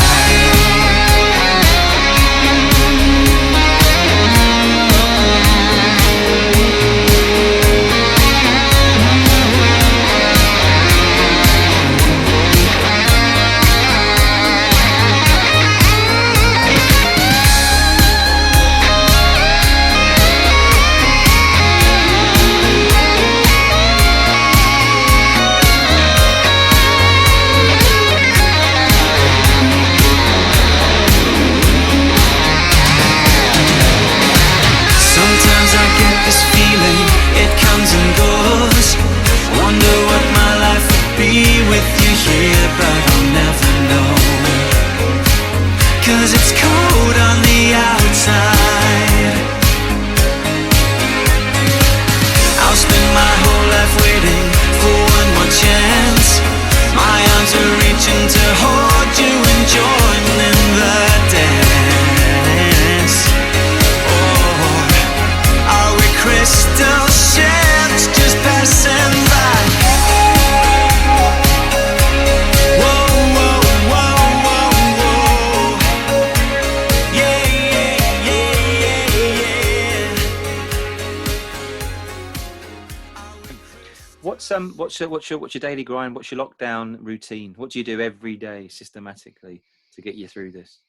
What's your daily grind? What's your lockdown routine? What do you do every day systematically to get you through this?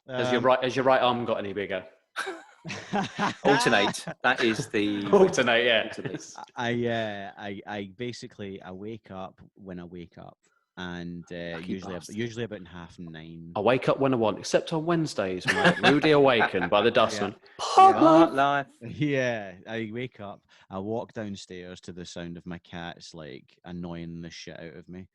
Has your right arm got any bigger?
Alternate. That is the
Alternate, yeah.
alternate.
I basically I wake up when I wake up, and usually
bastard.
about 9:30.
I wake up when I want, except on Wednesdays when I'm rudely awakened by the dustman.
Part life.
Yeah, I wake up, I walk downstairs to the sound of my cats like annoying the shit out of me.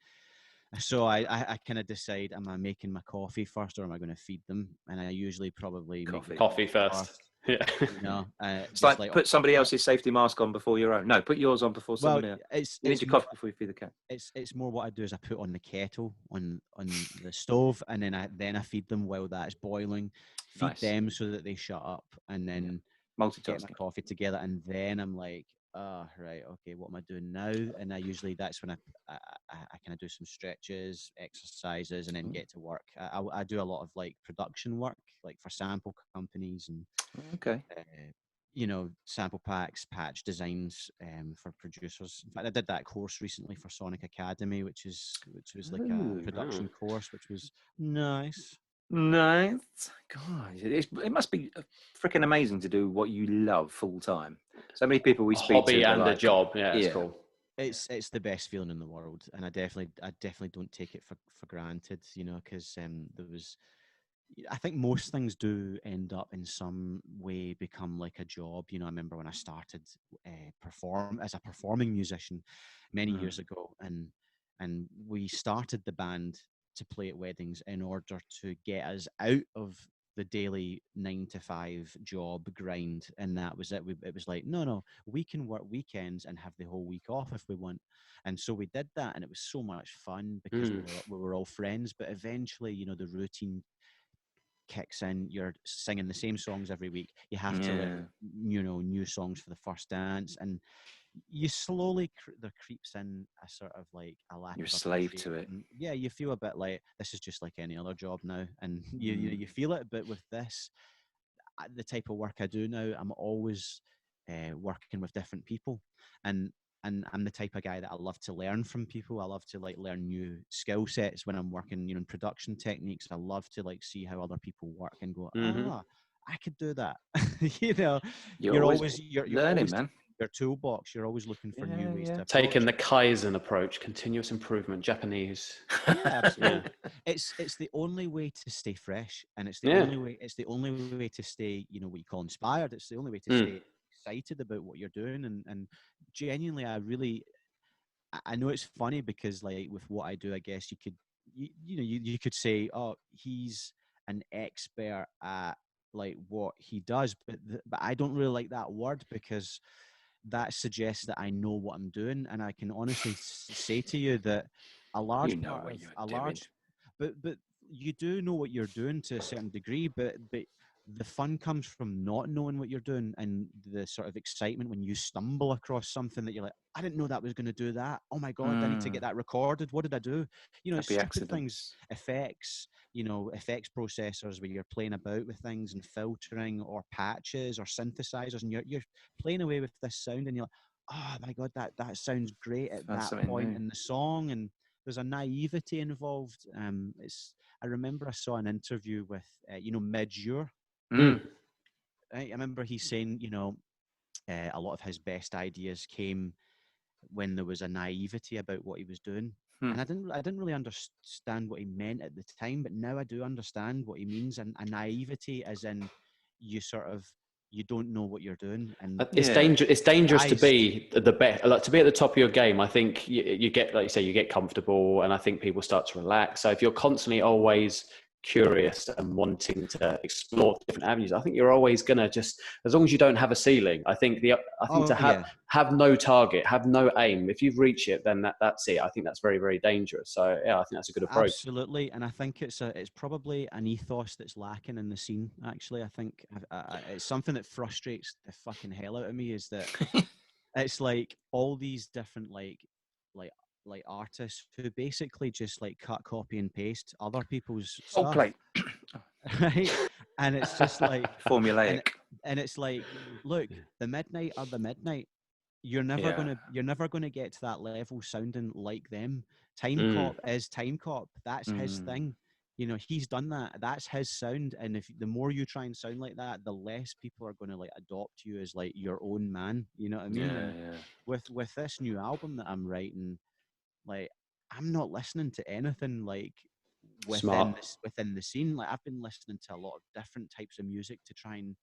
So I kind of decide, am I making my coffee first or am I going to feed them? And I usually probably make the
Coffee first. Yeah.
You know,
It's like put somebody else's safety mask on before your own. No, put yours on before somebody else. You need your coffee before you feed the cat.
It's more what I do is I put on the kettle on the stove, and then I feed them while that's boiling. Feed them so that they shut up, and then get my coffee together, and then I'm like, oh, right, okay, what am I doing now? And that's when I kind of do some stretches, exercises, and then get to work. I do a lot of like production work, like for sample companies and sample packs, patch designs for producers. In fact, I did that course recently for Sonic Academy, which was like a production course, which was nice.
Nice. God, it must be freaking amazing to do what you love full time. So many people we speak
hobby
to,
and a job. Yeah, it's cool.
It's the best feeling in the world, and I definitely don't take it for granted, because there was. I think most things do end up in some way become like a job. I remember when I started perform as a performing musician many years ago, and we started the band to play at weddings in order to get us out of the daily 9 to 5 job grind, and that was it. It was like, no, we can work weekends and have the whole week off if we want. And so we did that, and it was so much fun because we were all friends. But eventually, the routine kicks in. You're singing the same songs every week. You have to learn new songs for the first dance, and you slowly there creeps in a sort of like a lack
you're
of
a slave to it.
Yeah, you feel a bit like this is just like any other job now, and you feel it. But with this, the type of work I do now, I'm always working with different people, and I'm the type of guy that I love to learn from people. I love to like learn new skill sets when I'm working, in production techniques. I love to like see how other people work and go, I could do that. You're always
learning, man.
Your toolbox. You're always looking for new ways to
taking the Kaizen approach, continuous improvement, Japanese.
Yeah, absolutely. It's the only way to stay fresh, and it's the only way. It's the only way to stay, what you call inspired. It's the only way to stay excited about what you're doing, and genuinely, I know it's funny because like with what I do, I guess you could say, oh, he's an expert at like what he does, but I don't really like that word because that suggests that I know what I'm doing, and I can honestly say to you that a large but you do know what you're doing to a certain degree, but the fun comes from not knowing what you're doing, and the sort of excitement when you stumble across something that you're like, I didn't know that was going to do that. Oh my God, I need to get that recorded. What did I do? Stupid things, effects, effects processors where you're playing about with things and filtering or patches or synthesizers, and you're playing away with this sound, and you're like, oh my God, that sounds great at that point in the song, and there's a naivety involved. I remember I saw an interview with Midjure. Right? I remember he's saying, a lot of his best ideas came when there was a naivety about what he was doing, and I didn't really understand what he meant at the time, but now I do understand what he means. And a naivety, as in you don't know what you're doing, and
it's dangerous to be the best, like to be at the top of your game. I think you get, like you say, you get comfortable, and I think people start to relax. So if you're constantly always curious and wanting to explore different avenues, I think you're always gonna just, as long as you don't have a ceiling, I think have no target, have no aim. If you've reached it, then that's it. I think that's very, very dangerous. So yeah, I think that's a good approach.
Absolutely, and I think it's probably an ethos that's lacking in the scene. Actually, I think it's something that frustrates the fucking hell out of me, is that it's like all these different like artists who basically just like cut, copy and paste other people's stuff. Right? And it's just like
formulaic.
And it's like, look, the midnight are the midnight. you're never gonna get to that level sounding like them. Time
Mm.
Cop is Time Cop. That's his thing. You know, he's done that. That's his sound. And if the more you try and sound like that, the less people are going to like adopt you as like your own man. You know what I mean? And with this new album that I'm writing, like I'm not listening to anything like
Smart.
within the scene. Like I've been listening to a lot of different types of music to try and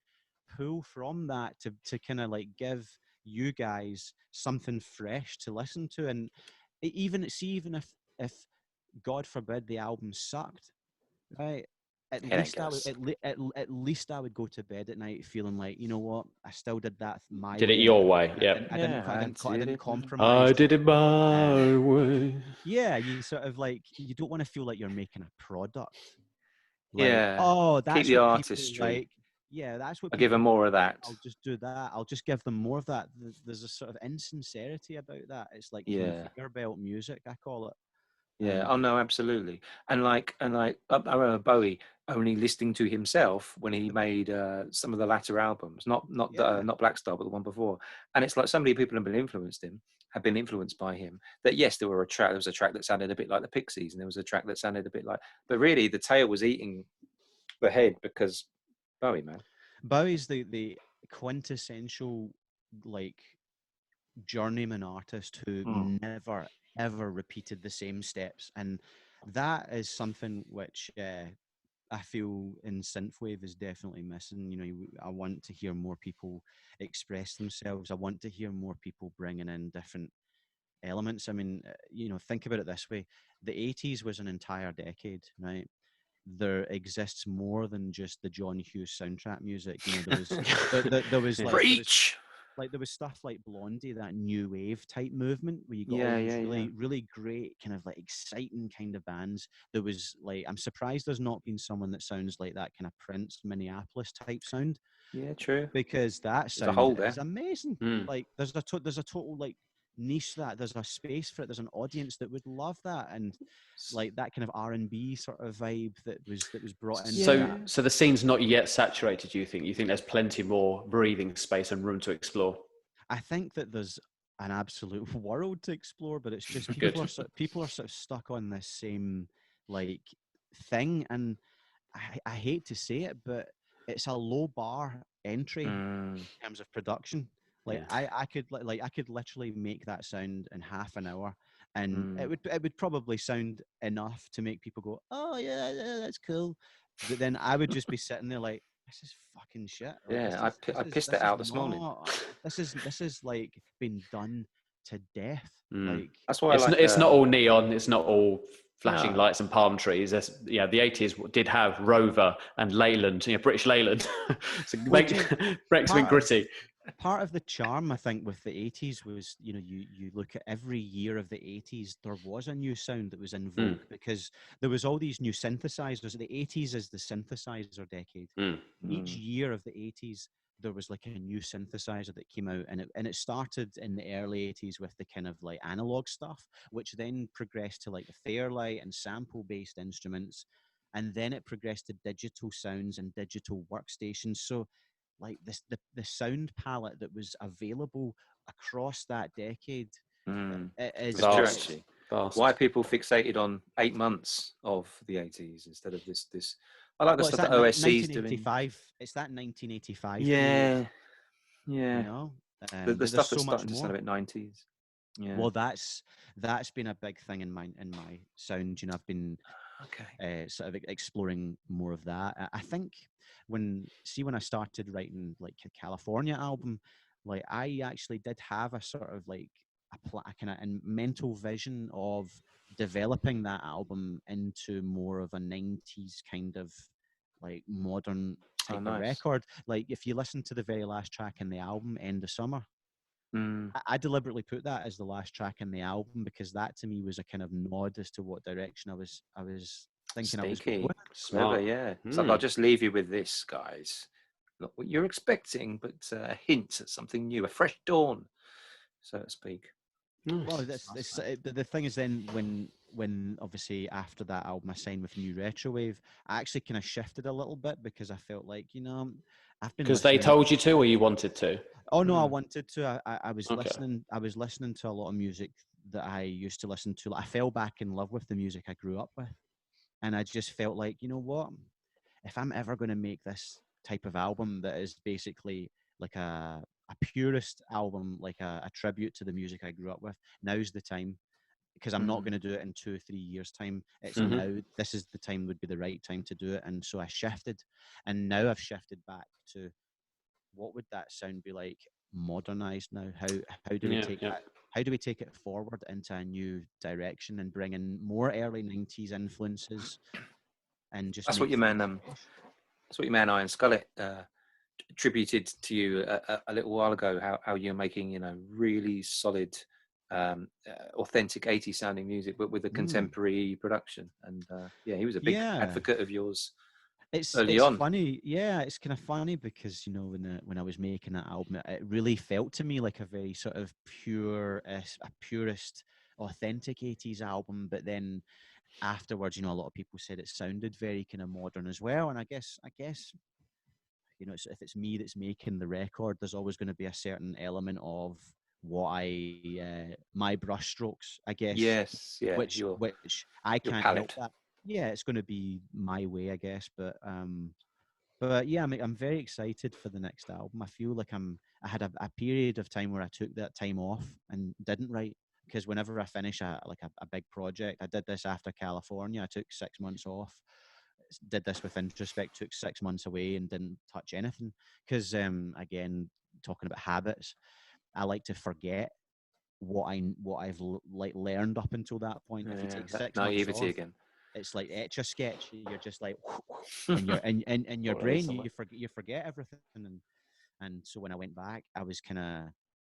pull from that to kind of like give you guys something fresh to listen to. And even if God forbid the album sucked, right, at
It ain't
least
gonna
at least I would go to bed at night feeling like, you know what, I still did that my
Did
way.
it your way,
And
yeah.
I didn't compromise.
I did it
Uh,
my way.
yeah, you sort of like, you don't want to feel like you're making a product. Like,
Yeah.
oh,
Keep
that's
the
what people
artistry.
like. Yeah, that's what
I'll give
people
them more
like.
of that.
I'll just do that. I'll just give them more of that. There's a sort of insincerity about that. It's like
Yeah.
conveyor belt music, I call it.
Yeah.
And
Oh no, absolutely. And I remember Bowie only listening to himself when he made some of the latter albums,
yeah,
not Black Star, but the one before. And it's like so many people have been influenced by him. That yes, there was a track that sounded a bit like the Pixies, and there was a track that sounded a bit like. But really, the tail was eating the head because Bowie, man.
Bowie's the quintessential like journeyman artist who
Mm.
never ever repeated the same steps, and that is something which I feel in synthwave is definitely missing. You know, I want to hear more people express themselves. I want to hear more people bringing in different elements. I mean, you know, think about it this way: the '80s was an entire decade, right? There exists more than just the John Hughes soundtrack music. You know, there was like
Preach.
there was stuff like Blondie, that new wave type movement where you got all
Yeah,
these
yeah, yeah.
really great kind of like exciting kind of bands. There was like, I'm surprised there's not been someone that sounds like that kind of Prince Minneapolis type sound,
Yeah, true.
because that
There's a
sound
hole there.
is amazing.
Mm.
Like there's a total like niche for that. There's a space for it. There's an audience that would love that, and like that kind of R&B sort of vibe that was brought into that.
So the scene's not yet saturated, you think? You think there's plenty more breathing space and room to explore?
I think that there's an absolute world to explore, but it's just
Good.
people are sort of stuck on this same like thing, and I hate to say it, but it's a low bar entry
Mm.
in terms of production. Like
Yeah.
I could literally make that sound in half an hour, and
Mm.
it would probably sound enough to make people go, oh yeah, yeah, that's cool. But then I would just be sitting there like, this is fucking shit. Like
Yeah, I pissed it
this is
out this morning.
not this is like been done to death.
Mm.
Like
That's why I like.
It's not all neon. It's not all flashing
No.
lights and palm trees. The 80s did have Rover and Leyland, British Leyland. So
Well,
Brex went gritty.
part of the charm, I think, with the '80s was, you know, you look at every year of the '80s, there was a new sound that was in vogue because there was all these new synthesizers. The '80s is the synthesizer decade.
Mm.
Each year of the '80s, there was like a new synthesizer that came out, and it started in the early '80s with the kind of like analog stuff, which then progressed to like the Fairlight and sample based instruments, and then it progressed to digital sounds and digital workstations. So like the sound palette that was available across that decade
Mm.
is
It's true,
Vast.
actually.
Vast.
Why are people fixated on 8 months of the 80s instead of this? I like the
well, it's
stuff
that
that OSC's doing.
1985. It's that 1985
Yeah,
period, you
yeah.
know.
The
There's
stuff
so
that's
much
starting to sound
more.
a bit 90s. Yeah.
Well, that's been a big thing in my sound. You know, I've been
Okay.
sort of exploring more of that. I think when I started writing like a California album, like I actually did have a sort of like a kind of mental vision of developing that album into more of a 90s kind of like modern
Oh,
type of
nice.
record. Like if you listen to the very last track in the album, End of Summer,
Mm.
I deliberately put that as the last track in the album because that to me was a kind of nod as to what direction I was thinking I was
Sneaky.
going.
Clever,
Smart.
yeah. It's like, I'll just leave you with this, guys. Not what you're expecting, but a hint at something new, a fresh dawn, so to speak.
Well,
Nice.
the thing is then when obviously after that album I signed with New Retrowave, I actually kind of shifted a little bit because I felt like, I've been
Because they
listening.
told you to, or you wanted to?
Oh no, I wanted to. I was
Okay.
listening. I was listening to a lot of music that I used to listen to. Like, I fell back in love with the music I grew up with, and I just felt like, you know what? If I'm ever going to make this type of album that is basically like a purist album, like a tribute to the music I grew up with, now's the time. Because I'm not going to do it in 2 or 3 years' time. It's now. This is the time would be the right time to do it, and so I shifted, and now I've shifted back to what would that sound be like modernized now? How do we take that? How do we take it forward into a new direction and bring in more early '90s influences and just
That's
make
what your man.
things
That's what your man Iron Skullet attributed to you a little while ago. How you're making really solid, authentic 80s sounding music, but with a contemporary production. And he was a big advocate of yours.
It's
early on.
funny, yeah. It's kind of funny because when I was making that album, it really felt to me like a very sort of a purist, authentic '80s album. But then afterwards, a lot of people said it sounded very kind of modern as well. And I guess if it's me that's making the record, there's always going to be a certain element of what my brushstrokes, I guess.
Yes, yeah.
Which I can't
palette.
help that. Yeah, it's going to be my way, I guess. But yeah, I'm very excited for the next album. I feel like I had a period of time where I took that time off and didn't write, because whenever I finish a big project, I did this after California. I took 6 months off. Did this with Introspect, took 6 months away and didn't touch anything because again, talking about habits, I like to forget what I've learned up until that point. If you take 6 months off,
again.
it's like Etch a Sketch. You're just like, and your brain, you forget everything. And so when I went back, I was kind of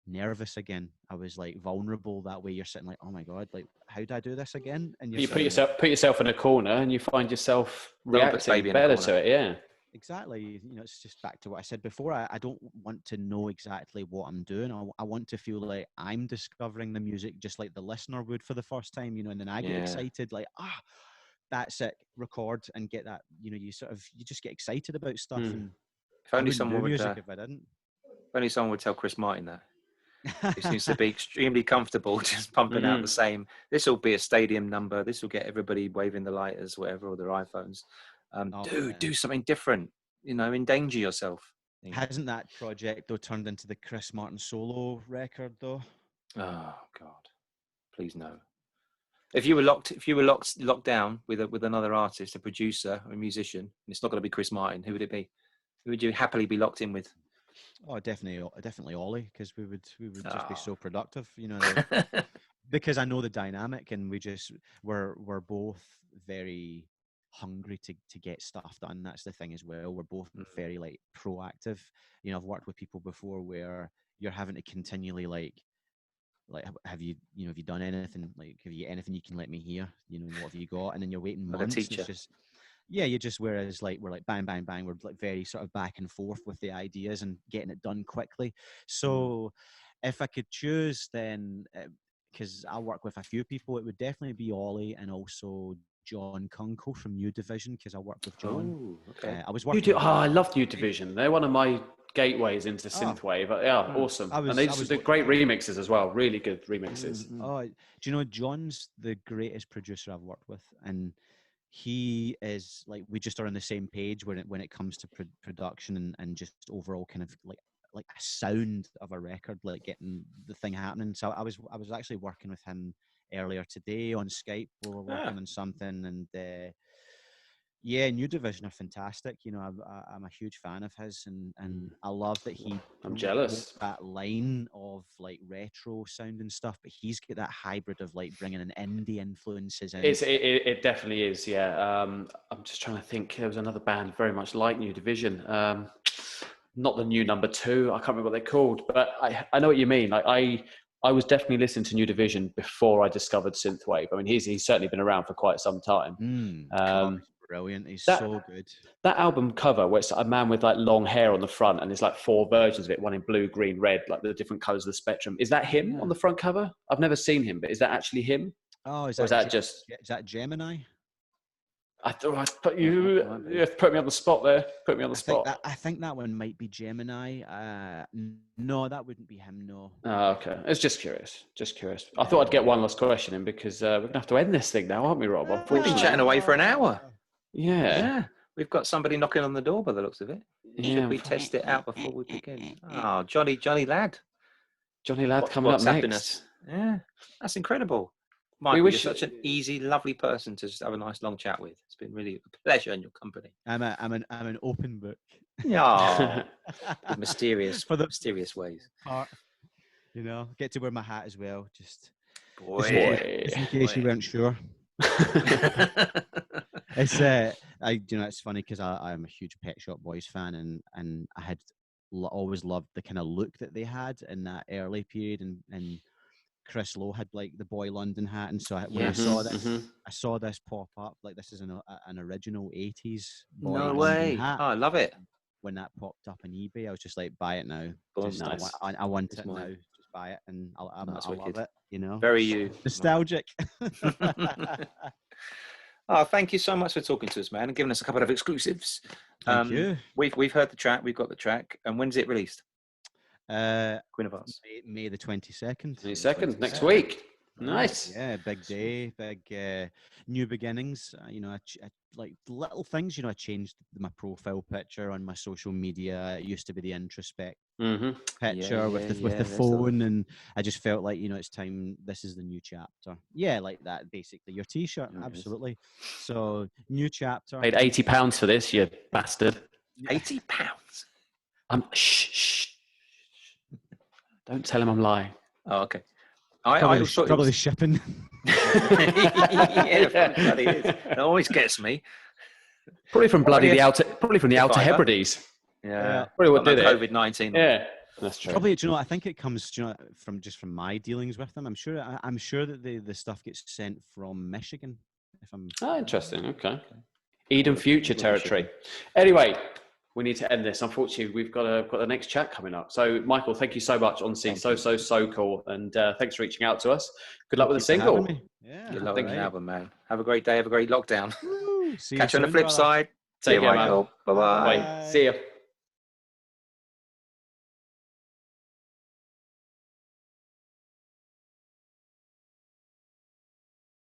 nervous again. I was like vulnerable that way. You're sitting like, oh my God, like how do I do this again? And
you put yourself in a corner and you find yourself reacting better to it. Yeah.
Exactly. It's just back to what I said before. I don't want to know exactly what I'm doing. I want to feel like I'm discovering the music just like the listener would for the first time, and then I get excited, like, that's it, record and get that, you just get excited about stuff. And
if only someone would
music if I didn't.
If only someone would tell Chris Martin that. He seems to be extremely comfortable just pumping out the same. This will be a stadium number. This will get everybody waving the lighters, whatever, or their iPhones. Do something different. Endanger yourself.
Hasn't that project though turned into the Chris Martin solo record though?
Oh God, please no. If you were locked down with another artist, a producer, or a musician, and it's not going to be Chris Martin, who would it be? Who would you happily be locked in with?
Oh, definitely Ollie, because we would just be so productive, because I know the dynamic, and we're both very hungry to get stuff done. That's the thing as well. We're both very like proactive. I've worked with people before where you're having to continually like have you done anything, like have you anything you can let me hear, what have you got, and then you're waiting months.
Like a teacher.
Whereas like we're like bang bang bang, we're like very sort of back and forth with the ideas and getting it done quickly. So if I could choose, then because I work with a few people, it would definitely be Ollie and also John Kunkel from New Division, because I work with John.
Okay.
I was working.
I love New Division. They're one of my gateways into synthwave. Awesome. And they did great remixes as well. Really good remixes.
Do you know John's the greatest producer I've worked with, and he is like, we just are on the same page when it comes to production and just overall kind of like a sound of a record, like getting the thing happening. So I was actually working with him earlier today on Skype. We were working on something, and New Division are fantastic. I'm a huge fan of his, and I love that he.
I'm jealous.
That line of like retro sound and stuff, but he's got that hybrid of like bringing in indie influences in.
It definitely is. Yeah. I'm just trying to think. There was another band very much like New Division. Not the new number 2. I can't remember what they're called, but I know what you mean. Like I was definitely listening to New Division before I discovered synthwave. I mean, he's certainly been around for quite some time.
Brilliant. He's so good.
That album cover where it's a man with like long hair on the front, and there's like 4 versions of it, one in blue, green, red, like the different colors of the spectrum. Is that him on the front cover? I've never seen him, but is that actually him?
Oh,
Or is that just?
is that Gemini?
I thought I'd put you. You have to put me on the spot there. Put me on the spot.
I think that one might be Gemini. No, that wouldn't be him. No.
Oh, okay. It's just curious. Just curious. I thought I'd get one last question in because we're gonna have to end this thing now, aren't we, Rob?
We've been
Unfortunately.
chatting away for an hour.
Yeah.
We've got somebody knocking on the door by the looks of it. Should we test it out before we begin? Oh, Johnny Ladd.
Johnny Ladd coming up
WhatsApping
next.
us. Yeah, that's incredible. Michael,
wish-
you're such an easy, lovely person to just have a nice long chat with. It's been really a pleasure in your company.
I'm an open book.
Yeah, mysterious ways.
Part, get to wear my hat as well. Just
Boy.
just in case you weren't sure. It's it's funny because I'm a huge Pet Shop Boys fan, and I had always loved the kind of look that they had in that early period, and Chris Lowe had like the Boy London hat, and so when I saw this, I saw this pop up. Like, this is an original '80s Boy
No
London
way!
hat.
Oh, I love it.
When that popped up on eBay, I was just like, buy it now.
Nice.
I want
It's
it
mine.
now. Just buy it, and I'll
That's
love
wicked.
it.
Very you.
Nostalgic.
Oh, thank you so much for talking to us, man, and giving us a couple of exclusives.
Thank you.
We've heard the track. We've got the track. And when's it released? Queen of Hearts.
May the 22nd.
22nd next week. Nice.
Yeah, big day, big new beginnings. I like little things. I changed my profile picture on my social media. It used to be the introspect picture with the phone, and I just felt like it's time. This is the new chapter. Yeah, like that. Basically, your T-shirt. Absolutely. So new chapter.
Paid £80 for this, you bastard.
£80.
Shh. Don't tell him I'm lying.
Oh, okay.
Probably the shipping.
Yeah, bloody is. It always gets me.
Probably from the Outer Hebrides.
Yeah.
Probably what did it.
COVID-19.
Yeah, that's true.
Probably, I think it comes, from my dealings with them. I'm sure that the stuff gets sent from Michigan.
Interesting. Okay. Eden Future territory. Anyway, we need to end this. Unfortunately, we've got the next chat coming up. So, Michael, thank you so much on scene. So cool. And thanks for reaching out to us. Good luck with the single.
Yeah.
Good luck with the album, man. Have a great day. Have a great lockdown.
See
Catch you
you
on the flip
brother.
side. See
Take
you,
care,
Michael.
man.
Bye-bye.
Bye. See you.